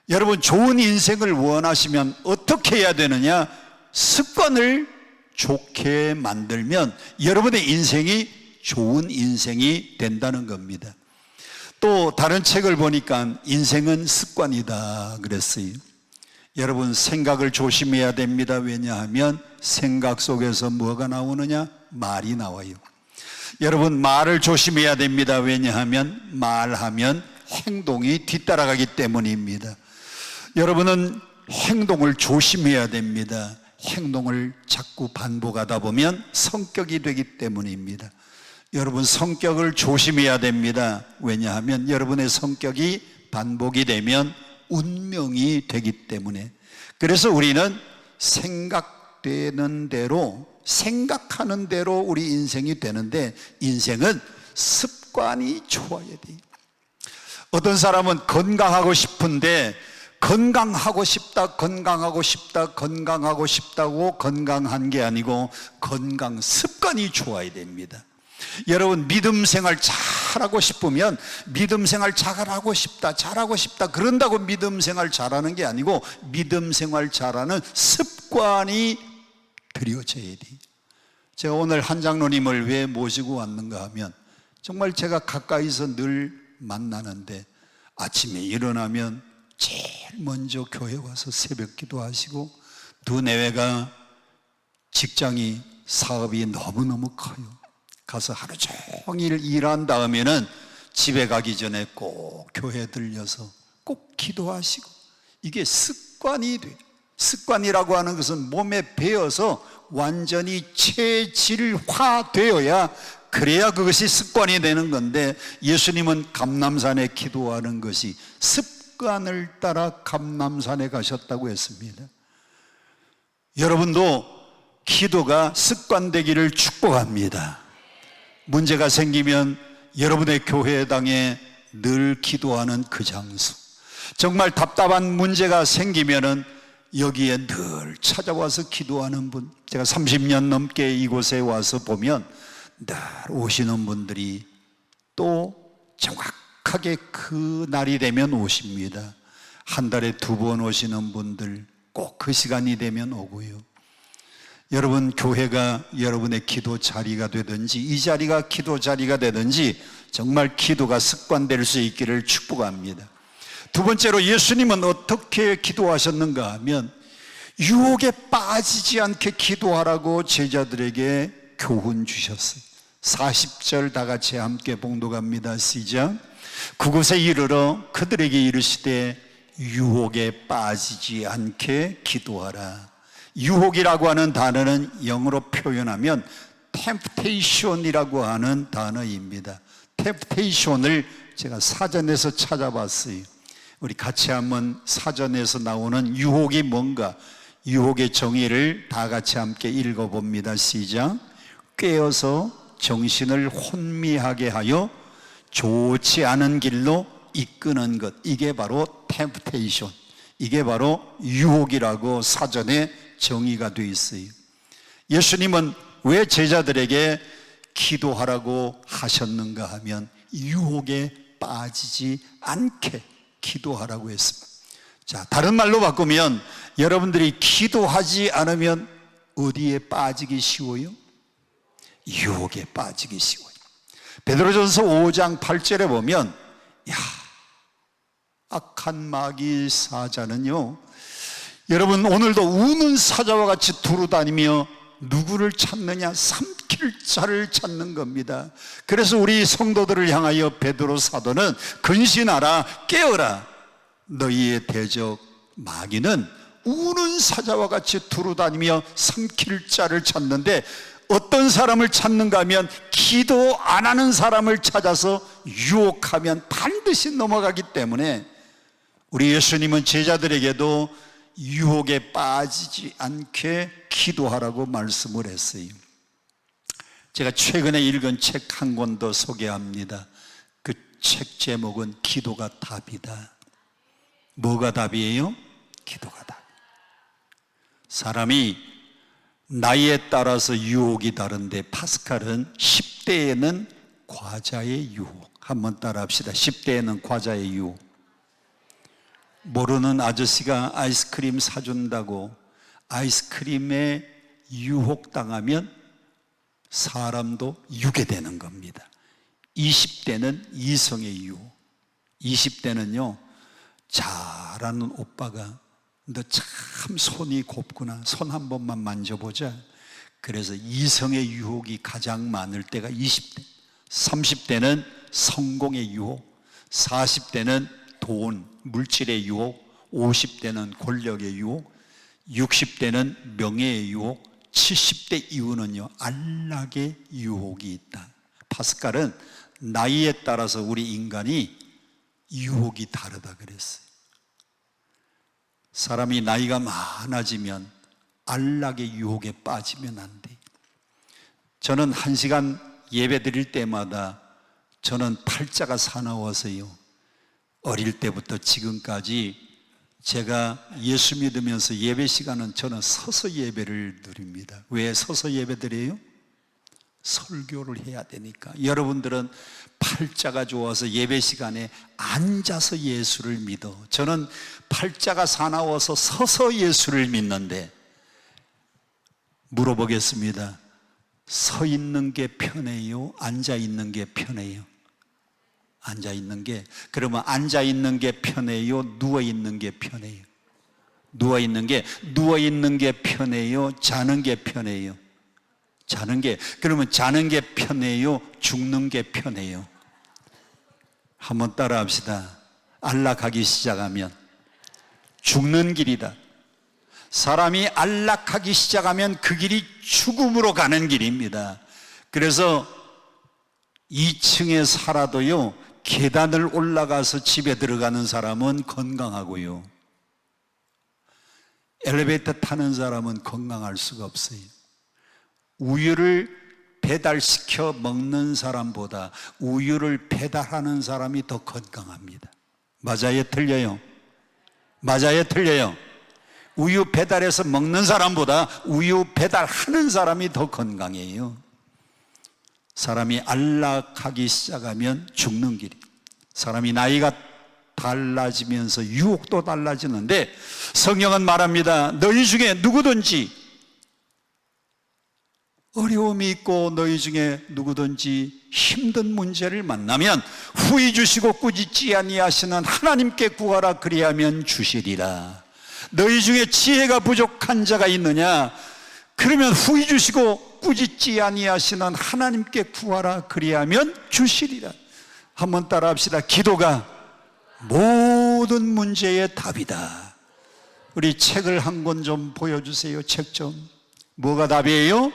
여러분, 좋은 인생을 원하시면 어떻게 해야 되느냐? 습관을 좋게 만들면 여러분의 인생이 좋은 인생이 된다는 겁니다. 또 다른 책을 보니까 인생은 습관이다 그랬어요. 여러분, 생각을 조심해야 됩니다. 왜냐하면 생각 속에서 뭐가 나오느냐? 말이 나와요. 여러분, 말을 조심해야 됩니다. 왜냐하면 말하면 행동이 뒤따라가기 때문입니다. 여러분은 행동을 조심해야 됩니다. 행동을 자꾸 반복하다 보면 성격이 되기 때문입니다. 여러분, 성격을 조심해야 됩니다. 왜냐하면 여러분의 성격이 반복이 되면 운명이 되기 때문에. 그래서 우리는 생각되는 대로, 생각하는 대로 우리 인생이 되는데, 인생은 습관이 좋아야 돼요. 어떤 사람은 건강하고 싶은데 건강하고 싶다고 건강한 게 아니고 건강 습관이 좋아야 됩니다. 여러분, 믿음 생활 잘하고 싶으면 믿음 생활 잘하고 싶다 그런다고 믿음 생활 잘하는 게 아니고 믿음 생활 잘하는 습관이 들여져야 돼요. 제가 오늘 한 장로님을 왜 모시고 왔는가 하면, 정말 제가 가까이서 늘 만나는데 아침에 일어나면 제일 먼저 교회 와서 새벽 기도하시고, 두 내외가 직장이 사업이 너무너무 커요. 가서 하루 종일 일한 다음에는 집에 가기 전에 꼭 교회 들려서 꼭 기도하시고, 이게 습관이 돼요. 습관이라고 하는 것은 몸에 배어서 완전히 체질화되어야, 그래야 그것이 습관이 되는 건데, 예수님은 감람산에 기도하는 것이 습관을 따라 감람산에 가셨다고 했습니다. 여러분도 기도가 습관되기를 축복합니다. 문제가 생기면 여러분의 교회당에 늘 기도하는 그 장소, 정말 답답한 문제가 생기면은 여기에 늘 찾아와서 기도하는 분, 제가 30년 넘게 이곳에 와서 보면 늘 오시는 분들이 또 정확하게 그 날이 되면 오십니다. 한 달에 2번 오시는 분들 꼭 그 시간이 되면 오고요. 여러분, 교회가 여러분의 기도 자리가 되든지 이 자리가 기도 자리가 되든지 정말 기도가 습관될 수 있기를 축복합니다. 두 번째로 예수님은 어떻게 기도하셨는가 하면 유혹에 빠지지 않게 기도하라고 제자들에게 교훈 주셨어요. 40절 다 같이 함께 봉독합니다. 시작. 그곳에 이르러 그들에게 이르시되 유혹에 빠지지 않게 기도하라. 유혹이라고 하는 단어는 영어로 표현하면 temptation이라고 하는 단어입니다. temptation을 제가 사전에서 찾아봤어요. 우리 같이 한번 사전에서 나오는 유혹이 뭔가, 유혹의 정의를 다 같이 함께 읽어봅니다. 시작. 꾀어서 정신을 혼미하게 하여 좋지 않은 길로 이끄는 것, 이게 바로 temptation, 이게 바로 유혹이라고 사전에 정의가 되어 있어요. 예수님은 왜 제자들에게 기도하라고 하셨는가 하면 유혹에 빠지지 않게 기도하라고 했습니다. 자, 다른 말로 바꾸면 여러분들이 기도하지 않으면 어디에 빠지기 쉬워요? 유혹에 빠지기 쉬워요. 베드로전서 5장 8절에 보면 악한 마귀 사자는요, 여러분 오늘도 우는 사자와 같이 두루다니며 누구를 찾느냐? 삼킬 자를 찾는 겁니다. 그래서 우리 성도들을 향하여 베드로 사도는 근신하라, 깨어라. 너희의 대적 마귀는 우는 사자와 같이 두루다니며 삼킬 자를 찾는데 어떤 사람을 찾는가 하면 기도 안 하는 사람을 찾아서 유혹하면 반드시 넘어가기 때문에 우리 예수님은 제자들에게도 유혹에 빠지지 않게 기도하라고 말씀을 했어요. 제가 최근에 읽은 책 한 권 더 소개합니다. 그 책 제목은 기도가 답이다. 뭐가 답이에요? 기도가 답. 사람이 나이에 따라서 유혹이 다른데 파스칼은 10대에는 과자의 유혹, 한번 따라 합시다. 10대에는 과자의 유혹. 모르는 아저씨가 아이스크림 사준다고 아이스크림에 유혹당하면 사람도 유괴되는 겁니다. 20대는 이성의 유혹. 20대는요, 잘하는 오빠가 너 참 손이 곱구나, 손 한 번만 만져보자. 그래서 이성의 유혹이 가장 많을 때가 20대. 30대는 성공의 유혹, 40대는 돈, 물질의 유혹, 50대는 권력의 유혹, 60대는 명예의 유혹, 70대 이후는요 안락의 유혹이 있다. 파스칼은 나이에 따라서 우리 인간이 유혹이 다르다 그랬어요. 사람이 나이가 많아지면 안락의 유혹에 빠지면 안 돼. 저는 1시간 예배 드릴 때마다 저는 팔자가 사나워서요, 어릴 때부터 지금까지 제가 예수 믿으면서 예배 시간은 저는 서서 예배를 드립니다. 왜 서서 예배 드려요? 설교를 해야 되니까. 여러분들은 팔자가 좋아서 예배 시간에 앉아서 예수를 믿어. 저는 팔자가 사나워서 서서 예수를 믿는데, 물어보겠습니다. 서 있는 게 편해요? 앉아 있는 게 편해요? 앉아 있는 게. 그러면 앉아 있는 게 편해요? 누워 있는 게 편해요? 누워 있는 게 편해요? 자는 게 편해요? 자는 게. 그러면 자는 게 편해요? 죽는 게 편해요? 한번 따라 합시다. 안락하기 시작하면 죽는 길이다. 사람이 안락하기 시작하면 그 길이 죽음으로 가는 길입니다. 그래서 2층에 살아도요, 계단을 올라가서 집에 들어가는 사람은 건강하고요, 엘리베이터 타는 사람은 건강할 수가 없어요. 우유를 배달시켜 먹는 사람보다 우유를 배달하는 사람이 더 건강합니다. 맞아요, 틀려요? 맞아요, 틀려요? 우유 배달해서 먹는 사람보다 우유 배달하는 사람이 더 건강해요. 사람이 안락하기 시작하면 죽는 길이, 사람이 나이가 달라지면서 유혹도 달라지는데 성경은 말합니다. 너희 중에 누구든지 어려움이 있고 너희 중에 누구든지 힘든 문제를 만나면 후히 주시고 꾸짖지 아니하시는 하나님께 구하라, 그리하면 주시리라. 너희 중에 지혜가 부족한 자가 있느냐? 그러면 후히 주시고 꾸짖지 아니하시는 하나님께 구하라, 그리하면 주시리라. 한번 따라합시다. 기도가 모든 문제의 답이다. 우리 책을 한 권 좀 보여주세요. 책 좀. 뭐가 답이에요?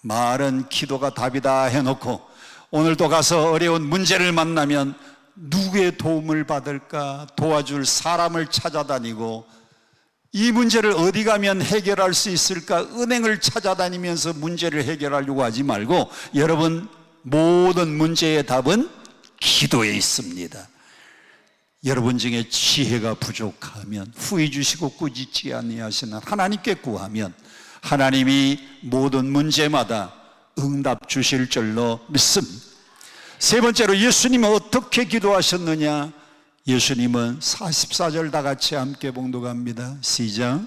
말은 기도가 답이다 해놓고 오늘도 가서 어려운 문제를 만나면 누구의 도움을 받을까 도와줄 사람을 찾아다니고, 이 문제를 어디 가면 해결할 수 있을까 은행을 찾아다니면서 문제를 해결하려고 하지 말고, 여러분, 모든 문제의 답은 기도에 있습니다. 여러분 중에 지혜가 부족하면 후히 주시고 꾸짖지 아니하시는 하나님께 구하면 하나님이 모든 문제마다 응답 주실 줄로 믿습니다. 세 번째로, 예수님은 어떻게 기도하셨느냐? 예수님은 44절 다 같이 함께 봉독합니다. 시작.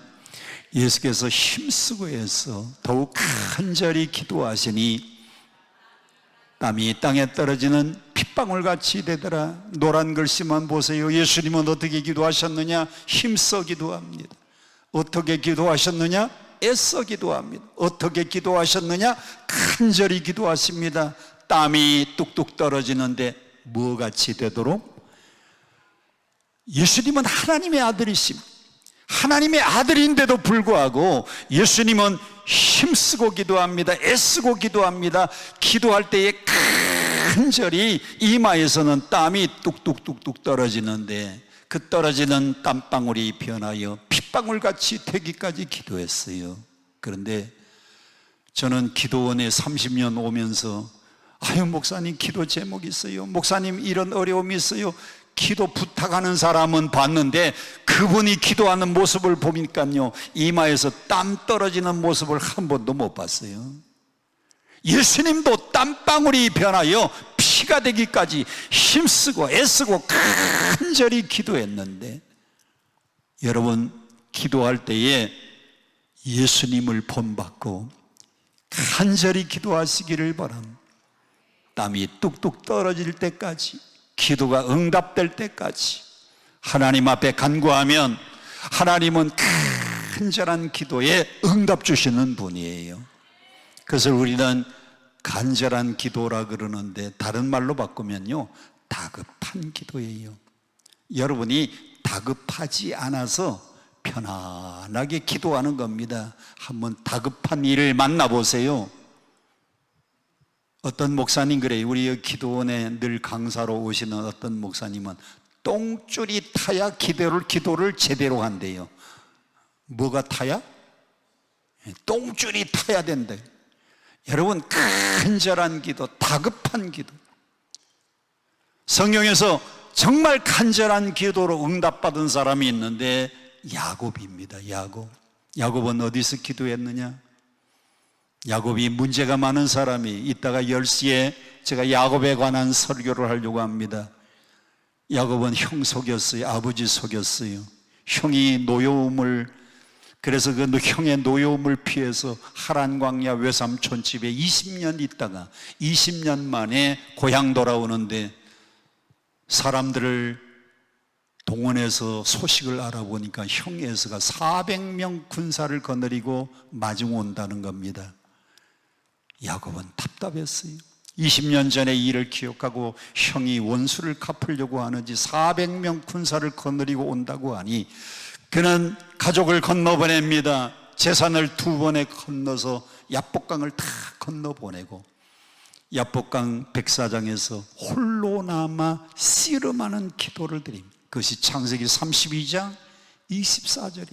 예수께서 힘쓰고 해서 더욱 간절히 기도하시니 땀이 땅에 떨어지는 핏방울같이 되더라. 노란 글씨만 보세요. 예수님은 어떻게 기도하셨느냐? 힘써 기도합니다. 어떻게 기도하셨느냐? 애써 기도합니다. 어떻게 기도하셨느냐? 간절히 기도하십니다. 땀이 뚝뚝 떨어지는데 뭐같이 되도록? 예수님은 하나님의 아들이십니다. 하나님의 아들인데도 불구하고 예수님은 힘쓰고 기도합니다. 애쓰고 기도합니다. 기도할 때에 간절히 이마에서는 땀이 뚝뚝뚝뚝 떨어지는데 그 떨어지는 땀방울이 변하여 핏방울같이 되기까지 기도했어요. 그런데 저는 기도원에 30년 오면서 아유, 목사님 기도 제목이 있어요. 목사님 이런 어려움이 있어요. 기도 부탁하는 사람은 봤는데 그분이 기도하는 모습을 보니까요, 이마에서 땀 떨어지는 모습을 한 번도 못 봤어요. 예수님도 땀방울이 변하여 피가 되기까지 힘쓰고 애쓰고 간절히 기도했는데, 여러분, 기도할 때에 예수님을 본받고 간절히 기도하시기를 바랍니다. 땀이 뚝뚝 떨어질 때까지, 기도가 응답될 때까지 하나님 앞에 간구하면 하나님은 간절한 기도에 응답 주시는 분이에요. 그것을 우리는 간절한 기도라 그러는데 다른 말로 바꾸면요, 다급한 기도예요. 여러분이 다급하지 않아서 편안하게 기도하는 겁니다. 한번 다급한 일을 만나보세요. 어떤 목사님 그래요. 우리 기도원에 늘 강사로 오시는 어떤 목사님은 똥줄이 타야 기도를 제대로 한대요. 뭐가 타야? 똥줄이 타야 된대. 여러분, 간절한 기도, 다급한 기도. 성경에서 정말 간절한 기도로 응답받은 사람이 있는데 야곱입니다. 야곱은 어디서 기도했느냐? 야곱이 문제가 많은 사람이, 이따가 10시에 제가 야곱에 관한 설교를 하려고 합니다. 야곱은 형 속였어요. 아버지 속였어요. 형이 노여움을, 그래서 그 형의 노여움을 피해서 하란 광야 외삼촌 집에 20년 있다가 20년 만에 고향 돌아오는데 사람들을 동원해서 소식을 알아보니까 형 에서가 400명 군사를 거느리고 마중 온다는 겁니다. 야곱은 답답했어요. 20년 전의 일을 기억하고 형이 원수를 갚으려고 하는지 400명 군사를 거느리고 온다고 하니 그는 가족을 건너보냅니다. 재산을 2번에 건너서 야복강을 다 건너보내고 야복강 백사장에서 홀로 남아 씨름하는 기도를 드립니다. 그것이 창세기 32장 24절이.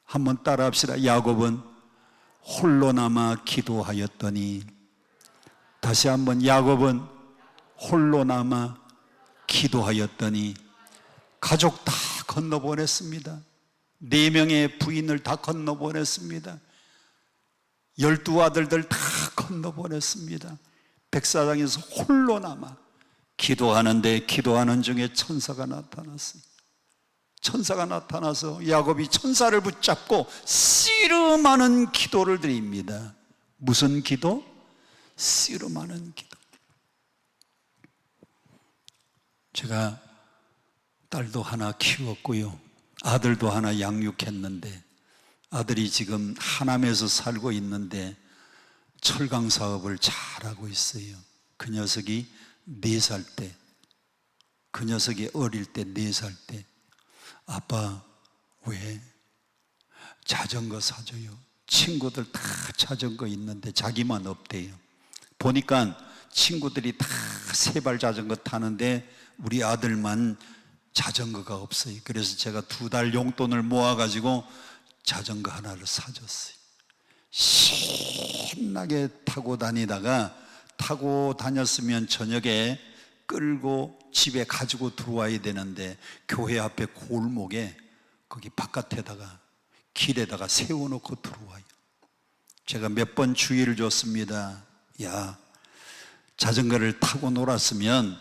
한번 따라합시다. 야곱은 홀로 남아 기도하였더니, 다시 한번 야곱은 홀로 남아 기도하였더니 가족 다 건너보냈습니다. 4명의 부인을 다 건너보냈습니다. 12아들들 다 건너보냈습니다. 백사장에서 홀로 남아 기도하는데, 기도하는 중에 천사가 나타났어요. 천사가 나타나서 야곱이 천사를 붙잡고 씨름하는 기도를 드립니다. 무슨 기도? 씨름하는 기도. 제가 딸도 하나 키웠고요, 아들도 하나 양육했는데, 아들이 지금 하남에서 살고 있는데 철강 사업을 잘하고 있어요. 그 녀석이 4살 때, 그 녀석이 어릴 때 4살 때, 아빠 왜 자전거 사줘요? 친구들 다 자전거 있는데 자기만 없대요. 보니까 친구들이 다 3발 자전거 타는데 우리 아들만 자전거가 없어요. 그래서 제가 2달 용돈을 모아가지고 자전거 하나를 사줬어요. 신나게 타고 다니다가, 타고 다녔으면 저녁에 끌고 집에 가지고 들어와야 되는데 교회 앞에 골목에 거기 바깥에다가 길에다가 세워놓고 들어와요. 제가 몇 번 주의를 줬습니다. 야, 자전거를 타고 놀았으면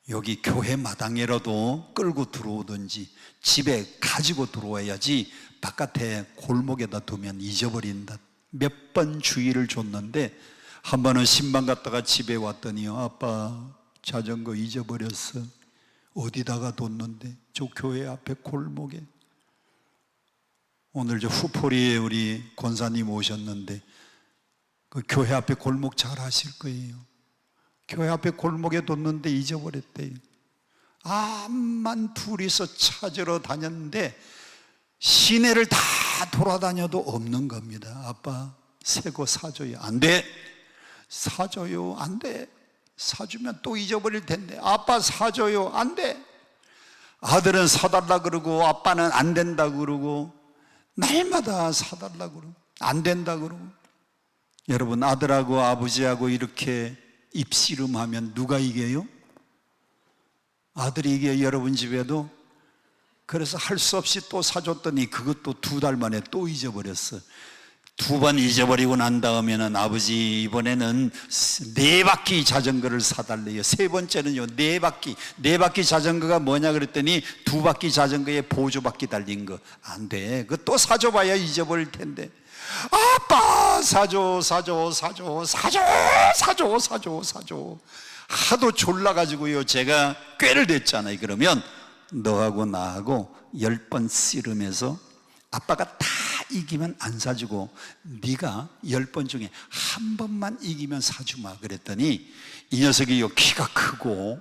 여기 교회 마당에라도 끌고 들어오든지 집에 가지고 들어와야지 바깥에 골목에다 두면 잊어버린다. 몇 번 주의를 줬는데, 한 번은 신방 갔다가 집에 왔더니요, 아빠 자전거 잊어버렸어. 어디다가 뒀는데? 저 교회 앞에 골목에. 오늘 저 후포리에 우리 권사님 오셨는데 그 교회 앞에 골목 잘 아실 거예요. 교회 앞에 골목에 뒀는데 잊어버렸대요. 암만 둘이서 찾으러 다녔는데 시내를 다 돌아다녀도 없는 겁니다. 아빠 새 거 사줘요. 안 돼. 사줘요. 안 돼. 사주면 또 잊어버릴 텐데. 아빠 사줘요. 안 돼. 아들은 사달라 그러고 아빠는 안 된다 그러고, 날마다 사달라 그러고 안 된다 그러고. 여러분, 아들하고 아버지하고 이렇게 입씨름하면 누가 이겨요? 아들이 이겨요. 여러분 집에도. 그래서 할 수 없이 또 사줬더니 그것도 2달 만에 또 잊어버렸어. 2번 잊어버리고 난 다음에는 아버지 이번에는 4바퀴 자전거를 사달래요. 3번째는요 4바퀴. 4바퀴 자전거가 뭐냐 그랬더니 2바퀴 자전거에 보조바퀴 달린 거. 안 돼. 그거 또 사줘봐야 잊어버릴 텐데. 아빠 사줘 사줘 사줘 사줘 사줘 사줘 사줘. 하도 졸라가지고요 제가 꾀를 냈잖아요. 그러면 너하고 나하고 10번 씨름해서 아빠가 다 이기면 안 사주고 네가 10번 중에 한 번만 이기면 사주마 그랬더니, 이 녀석이요 키가 크고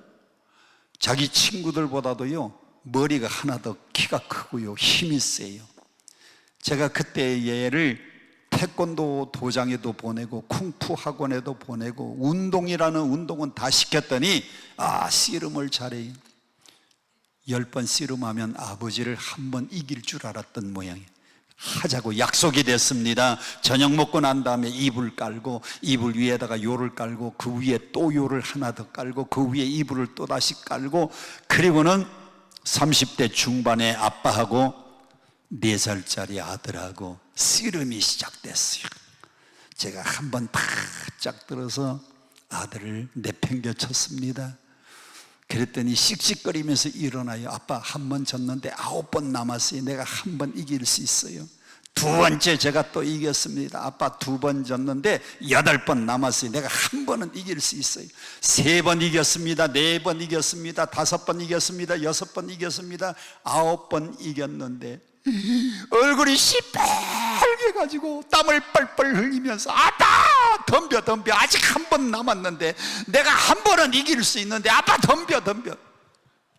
자기 친구들보다도요 머리가 하나 더 키가 크고요 힘이 세요. 제가 그때 얘를 태권도 도장에도 보내고 쿵푸 학원에도 보내고 운동이라는 운동은 다 시켰더니 씨름을 잘해요. 10번 씨름하면 아버지를 한 번 이길 줄 알았던 모양이에요. 하자고 약속이 됐습니다. 저녁 먹고 난 다음에 이불 깔고, 이불 위에다가 요를 깔고, 그 위에 또 요를 하나 더 깔고, 그 위에 이불을 또 다시 깔고, 그리고는 30대 중반의 아빠하고 4살짜리 아들하고 씨름이 시작됐어요. 제가 한 번 바짝 들어서 아들을 내팽겨 쳤습니다. 그랬더니 씩씩거리면서 일어나요. 아빠 한 번 졌는데 9번 남았어요. 내가 한 번 이길 수 있어요. 2번째 제가 또 이겼습니다. 아빠 2번 졌는데 8번 남았어요. 내가 한 번은 이길 수 있어요. 3번 이겼습니다. 4번 이겼습니다. 5번 이겼습니다. 6번 이겼습니다. 9번 이겼는데 얼굴이 시뻘게 가지고 땀을 뻘뻘 흘리면서 아빠 덤벼 덤벼, 아직 한 번 남았는데 내가 한 번은 이길 수 있는데 아빠 덤벼 덤벼.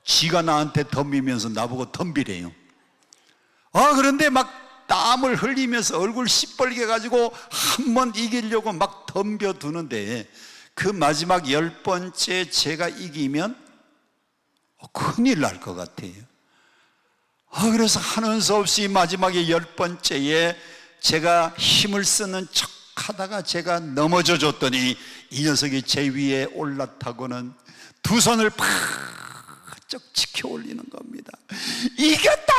지가 나한테 덤비면서 나보고 덤비래요. 그런데 막 땀을 흘리면서 얼굴 시뻘게 가지고 한 번 이기려고 막 덤벼두는데, 그 마지막 10번째 제가 이기면 큰일 날 것 같아요. 그래서 하는 수 없이 마지막에 10번째에 제가 힘을 쓰는 척 하다가 제가 넘어져 줬더니 이 녀석이 제 위에 올라타고는 두 손을 바짝 치켜 올리는 겁니다. 이겼다!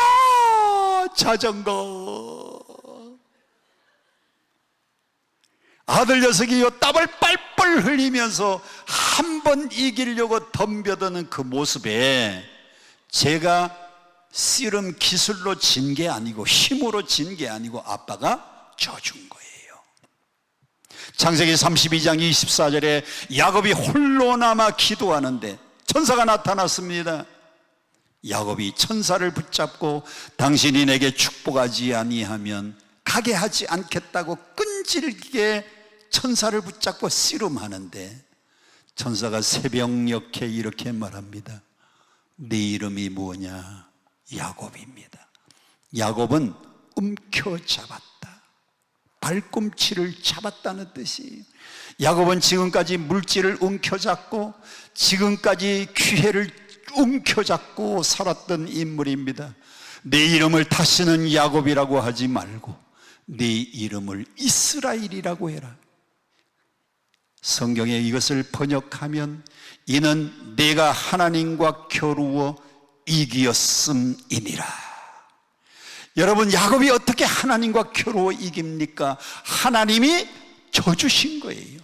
자전거. 아들 녀석이 요 땀을 뻘뻘 흘리면서 한 번 이기려고 덤벼드는 그 모습에 제가 씨름 기술로 진 게 아니고 힘으로 진 게 아니고 아빠가 져준 거예요. 창세기 32장 24절에 야곱이 홀로 남아 기도하는데 천사가 나타났습니다. 야곱이 천사를 붙잡고 당신이 내게 축복하지 아니하면 가게 하지 않겠다고 끈질기게 천사를 붙잡고 씨름하는데 천사가 새벽녘에 이렇게 말합니다. 네 이름이 뭐냐? 야곱입니다. 야곱은 움켜잡았다. 발꿈치를 잡았다는 뜻이에요. 야곱은 지금까지 물질을 움켜잡고 지금까지 기회를 움켜잡고 살았던 인물입니다. 내 이름을 다시는 야곱이라고 하지 말고 네 이름을 이스라엘이라고 해라. 성경에 이것을 번역하면 이는 내가 하나님과 겨루어 이기었음이니라. 여러분, 야곱이 어떻게 하나님과 겨루어 이깁니까? 하나님이 져주신 거예요.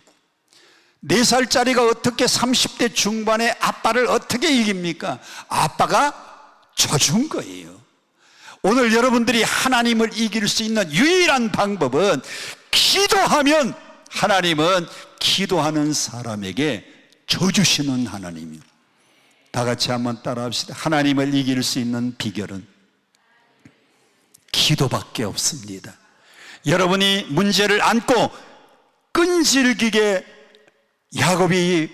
4살짜리가 어떻게 30대 중반에 아빠를 어떻게 이깁니까? 아빠가 져준 거예요. 오늘 여러분들이 하나님을 이길 수 있는 유일한 방법은 기도하면 하나님은 기도하는 사람에게 져주시는 하나님이에요. 다 같이 한번 따라합시다. 하나님을 이길 수 있는 비결은 기도밖에 없습니다. 여러분이 문제를 안고 끈질기게 야곱이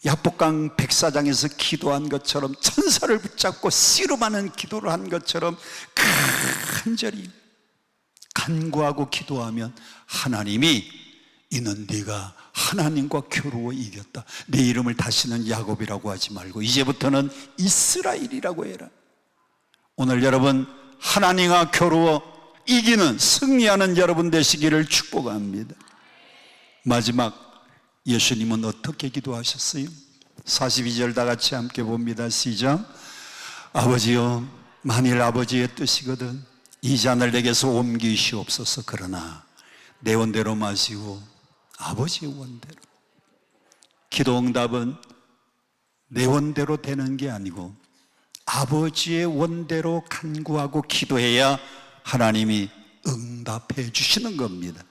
야복강 백사장에서 기도한 것처럼 천사를 붙잡고 씨름하는 기도를 한 것처럼 간절히 간구하고 기도하면 하나님이 이는 네가 하나님과 겨루어 이겼다. 내 이름을 다시는 야곱이라고 하지 말고 이제부터는 이스라엘이라고 해라. 오늘 여러분 하나님과 겨루어 이기는 승리하는 여러분 되시기를 축복합니다. 마지막 예수님은 어떻게 기도하셨어요? 42절 다 같이 함께 봅니다. 시작. 아버지여, 만일 아버지의 뜻이거든 이 잔을 내게서 옮기시옵소서. 그러나 내 원대로 마시고 아버지의 원대로. 기도 응답은 내 원대로 되는 게 아니고 아버지의 원대로 간구하고 기도해야 하나님이 응답해 주시는 겁니다.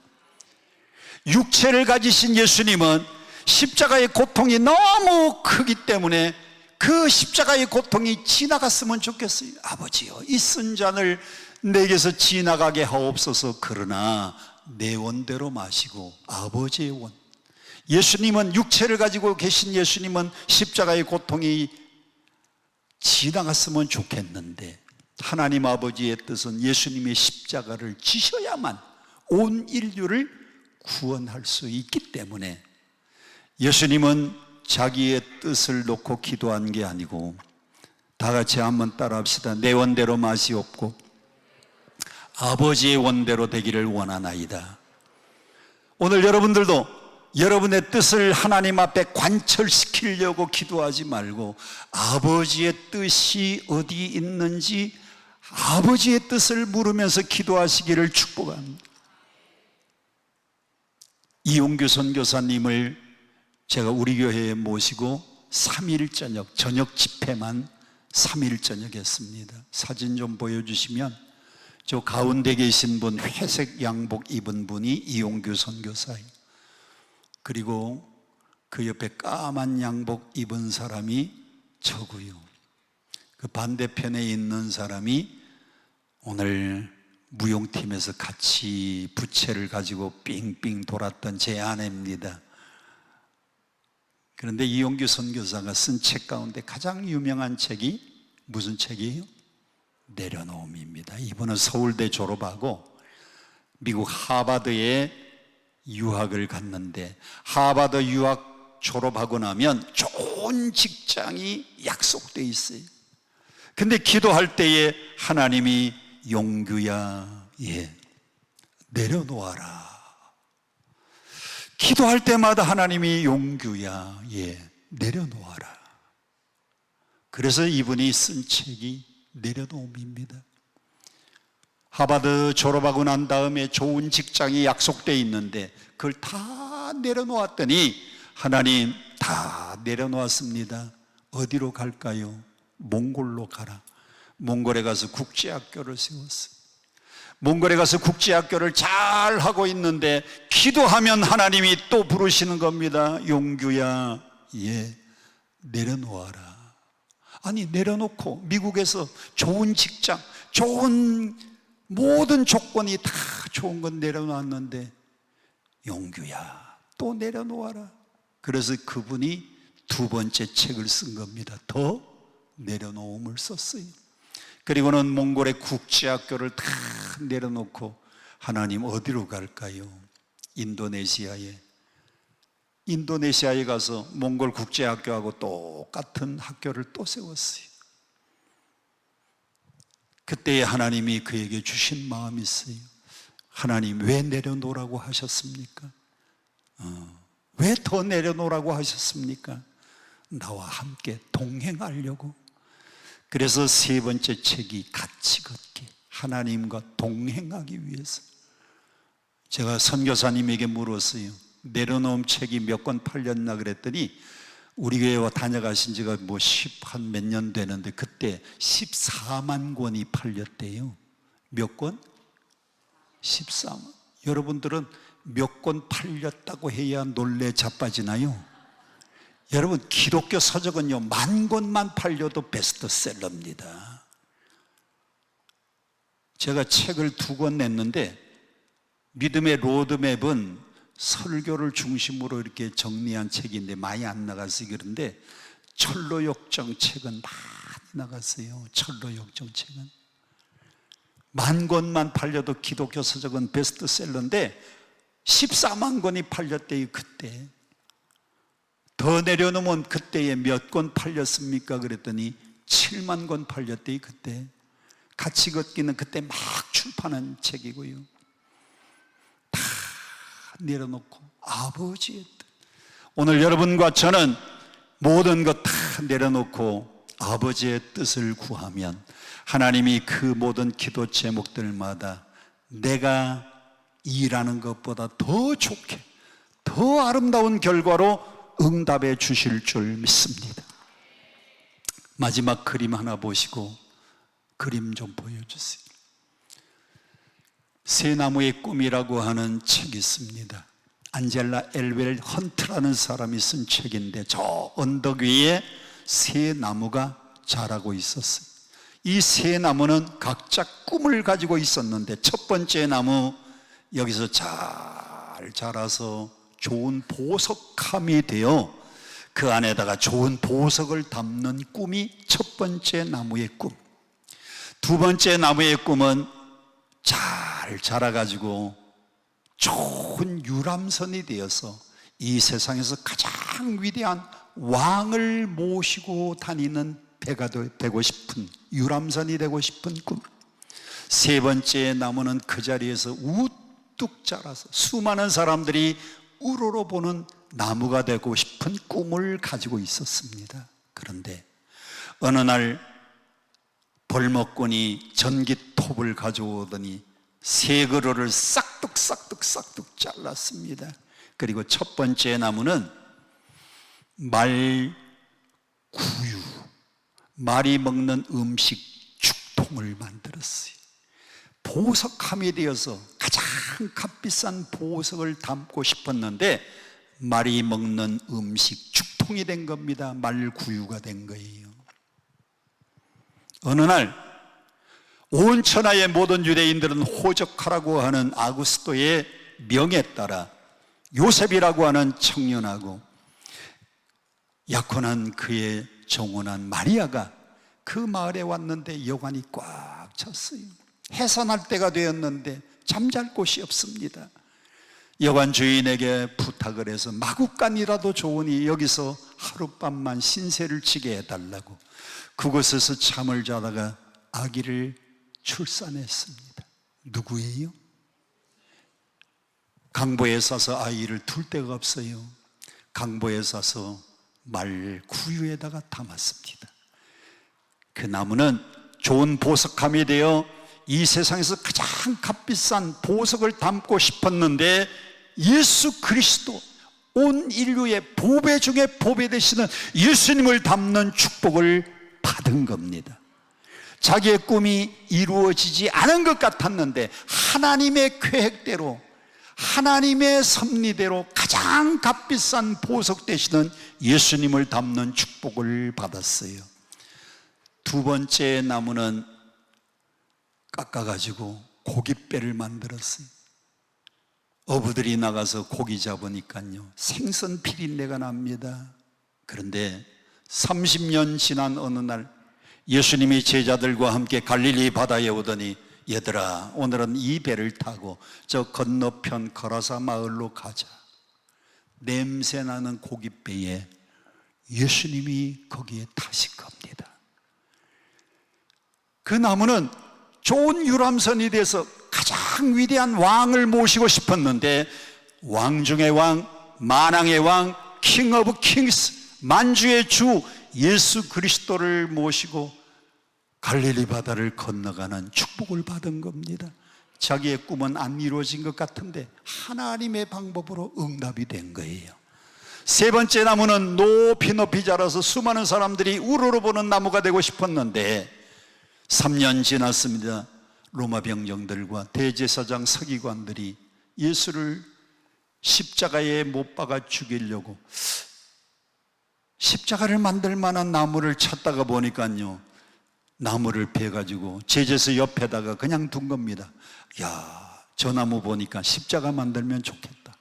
육체를 가지신 예수님은 십자가의 고통이 너무 크기 때문에 그 십자가의 고통이 지나갔으면 좋겠어요. 아버지여, 이 쓴 잔을 내게서 지나가게 하옵소서. 그러나 내 원대로 마시고 아버지의 원. 예수님은 육체를 가지고 계신 예수님은 십자가의 고통이 지나갔으면 좋겠는데 하나님 아버지의 뜻은 예수님이 십자가를 지셔야만 온 인류를 구원할 수 있기 때문에 예수님은 자기의 뜻을 놓고 기도한 게 아니고 다 같이 한번 따라합시다. 내 원대로 마시옵고 아버지의 원대로 되기를 원하나이다. 오늘 여러분들도 여러분의 뜻을 하나님 앞에 관철시키려고 기도하지 말고 아버지의 뜻이 어디 있는지 아버지의 뜻을 물으면서 기도하시기를 축복합니다. 이용규 선교사님을 제가 우리 교회에 모시고 3일 저녁 집회만 3일 저녁 했습니다. 사진 좀 보여주시면 저 가운데 계신 분 회색 양복 입은 분이 이용규 선교사예요. 그리고 그 옆에 까만 양복 입은 사람이 저고요. 그 반대편에 있는 사람이 오늘 무용팀에서 같이 부채를 가지고 삥삥 돌았던 제 아내입니다. 그런데 이용규 선교사가 쓴 책 가운데 가장 유명한 책이 무슨 책이에요? 내려놓음입니다. 이분은 서울대 졸업하고 미국 하버드에 유학을 갔는데 하버드 유학 졸업하고 나면 좋은 직장이 약속돼 있어요. 근데 기도할 때에 하나님이 용규야, 내려놓아라. 기도할 때마다 하나님이 용규야, 내려놓아라. 그래서 이분이 쓴 책이 내려놓음입니다. 하버드 졸업하고 난 다음에 좋은 직장이 약속돼 있는데 그걸 다 내려놓았더니 하나님 다 내려놓았습니다. 어디로 갈까요? 몽골로 가라. 몽골에 가서 국제학교를 세웠어요. 몽골에 가서 국제학교를 잘 하고 있는데 기도하면 하나님이 또 부르시는 겁니다. 용규야, 내려놓아라. 아니, 내려놓고 미국에서 좋은 직장, 좋은 모든 조건이 다 좋은 건 내려놨는데 용규야, 또 내려놓아라. 그래서 그분이 두 번째 책을 쓴 겁니다. 더 내려놓음을 썼어요. 그리고는 몽골의 국제학교를 다 내려놓고 하나님 어디로 갈까요? 인도네시아에 가서 몽골 국제학교하고 똑같은 학교를 또 세웠어요. 그때에 하나님이 그에게 주신 마음이 있어요. 하나님 왜 내려놓으라고 하셨습니까? 왜 더 내려놓으라고 하셨습니까? 나와 함께 동행하려고. 그래서 세 번째 책이 같이 걷기, 하나님과 동행하기 위해서. 제가 선교사님에게 물었어요. 내려놓은 책이 몇 권 팔렸나 그랬더니 우리 교회 다녀가신 지가 한 몇 년 되는데 그때 14만 권이 팔렸대요. 몇 권? 14만. 여러분들은 몇 권 팔렸다고 해야 놀래 자빠지나요? 여러분, 기독교 서적은요 10,000권만 팔려도 베스트셀러입니다. 제가 책을 2권 냈는데 믿음의 로드맵은 설교를 중심으로 이렇게 정리한 책인데 많이 안 나갔어요. 그런데 철로역정 책은 많이 나갔어요. 철로역정 책은 10,000권만 팔려도 기독교 서적은 베스트셀러인데 14만 권이 팔렸대요. 그때 더 내려놓으면 그때에 몇 권 팔렸습니까? 그랬더니 7만 권 팔렸대요. 그때 같이 걷기는 그때 막 출판한 책이고요. 다 내려놓고 아버지의 뜻. 오늘 여러분과 저는 모든 것 다 내려놓고 아버지의 뜻을 구하면 하나님이 그 모든 기도 제목들마다 내가 일하는 것보다 더 좋게, 더 아름다운 결과로 응답해 주실 줄 믿습니다. 마지막 그림 하나 보시고 그림 좀 보여주세요. 새 나무의 꿈이라고 하는 책이 있습니다. 안젤라 엘웰 헌트라는 사람이 쓴 책인데 저 언덕 위에 새 나무가 자라고 있었어요. 이 새 나무는 각자 꿈을 가지고 있었는데 첫 번째 나무 여기서 잘 자라서 좋은 보석함이 되어 그 안에다가 좋은 보석을 담는 꿈이 첫 번째 나무의 꿈. 두 번째 나무의 꿈은 잘 자라가지고 좋은 유람선이 되어서 이 세상에서 가장 위대한 왕을 모시고 다니는 배가 되고 싶은, 유람선이 되고 싶은 꿈. 세 번째 나무는 그 자리에서 우뚝 자라서 수많은 사람들이 우러러보는 나무가 되고 싶은 꿈을 가지고 있었습니다. 그런데 어느 날 벌목꾼이 전기톱을 가져오더니 세 그루를 싹둑 잘랐습니다. 그리고 첫 번째 나무는 말구유, 말이 먹는 음식 죽통을 만들었어요. 보석함이 되어서 가장 값비싼 보석을 담고 싶었는데 말이 먹는 음식 죽통이 된 겁니다. 말구유가 된 거예요. 어느 날 온 천하의 모든 유대인들은 호적하라고 하는 아구스토의 명에 따라 요셉이라고 하는 청년하고 약혼한 그의 정혼한 마리아가 그 마을에 왔는데 여관이 꽉 찼어요. 해산할 때가 되었는데 잠잘 곳이 없습니다. 여관 주인에게 부탁을 해서 마구간이라도 좋으니 여기서 하룻밤만 신세를 지게 해달라고 그곳에서 잠을 자다가 아기를 출산했습니다. 누구예요? 강보에 싸서 아이를 둘 데가 없어요. 강보에 싸서 말 구유에다가 담았습니다. 그 나무는 좋은 보석함이 되어 이 세상에서 가장 값비싼 보석을 담고 싶었는데 예수 그리스도, 온 인류의 보배 중에 보배 되시는 예수님을 담는 축복을 받은 겁니다. 자기의 꿈이 이루어지지 않은 것 같았는데 하나님의 계획대로, 하나님의 섭리대로 가장 값비싼 보석 되시는 예수님을 담는 축복을 받았어요. 두 번째 나무는 깎아가지고 고깃배를 만들었어요. 어부들이 나가서 고기 잡으니까요, 생선 비린내가 납니다. 그런데 30년 지난 어느 날 예수님이 제자들과 함께 갈릴리 바다에 오더니, 얘들아, 오늘은 이 배를 타고 저 건너편 거라사 마을로 가자. 냄새나는 고깃배에 예수님이 거기에 타신 겁니다. 그 나무는 좋은 유람선이 돼서 가장 위대한 왕을 모시고 싶었는데, 왕 중의 왕, 만왕의 왕, 킹 오브 킹스, 만주의 주 예수 그리스도를 모시고 갈릴리 바다를 건너가는 축복을 받은 겁니다. 자기의 꿈은 안 이루어진 것 같은데 하나님의 방법으로 응답이 된 거예요. 세 번째 나무는 높이 높이 자라서 수많은 사람들이 우러러보는 나무가 되고 싶었는데 3년 지났습니다. 로마 병정들과 대제사장 서기관들이 예수를 십자가에 못 박아 죽이려고 십자가를 만들 만한 나무를 찾다가 보니까요, 나무를 베가지고 제재소 옆에다가 그냥 둔 겁니다. 야, 저 나무 보니까 십자가 만들면 좋겠다.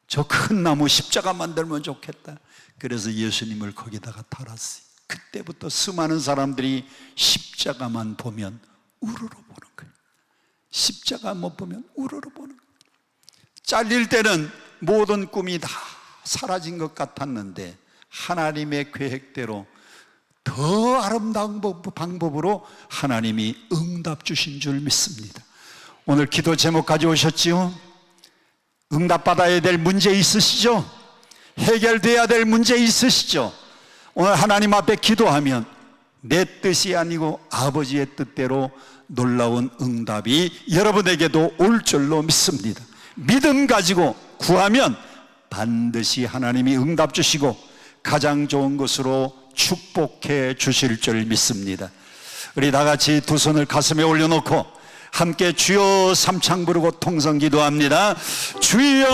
저 큰 나무 십자가 만들면 좋겠다. 그래서 예수님을 거기다가 달았어요. 그때부터 수많은 사람들이 십자가만 보면 우러러보는 거예요. 십자가 못 보면 우러러보는 거예요. 잘릴 때는 모든 꿈이 다 사라진 것 같았는데 하나님의 계획대로 더 아름다운 방법으로 하나님이 응답 주신 줄 믿습니다. 오늘 기도 제목 가져오셨지요? 응답받아야 될 문제 있으시죠? 해결돼야 될 문제 있으시죠? 오늘 하나님 앞에 기도하면 내 뜻이 아니고 아버지의 뜻대로 놀라운 응답이 여러분에게도 올 줄로 믿습니다. 믿음 가지고 구하면 반드시 하나님이 응답 주시고 가장 좋은 것으로 축복해 주실 줄 믿습니다. 우리 다 같이 두 손을 가슴에 올려놓고 함께 주여 삼창 부르고 통성 기도합니다. 주여.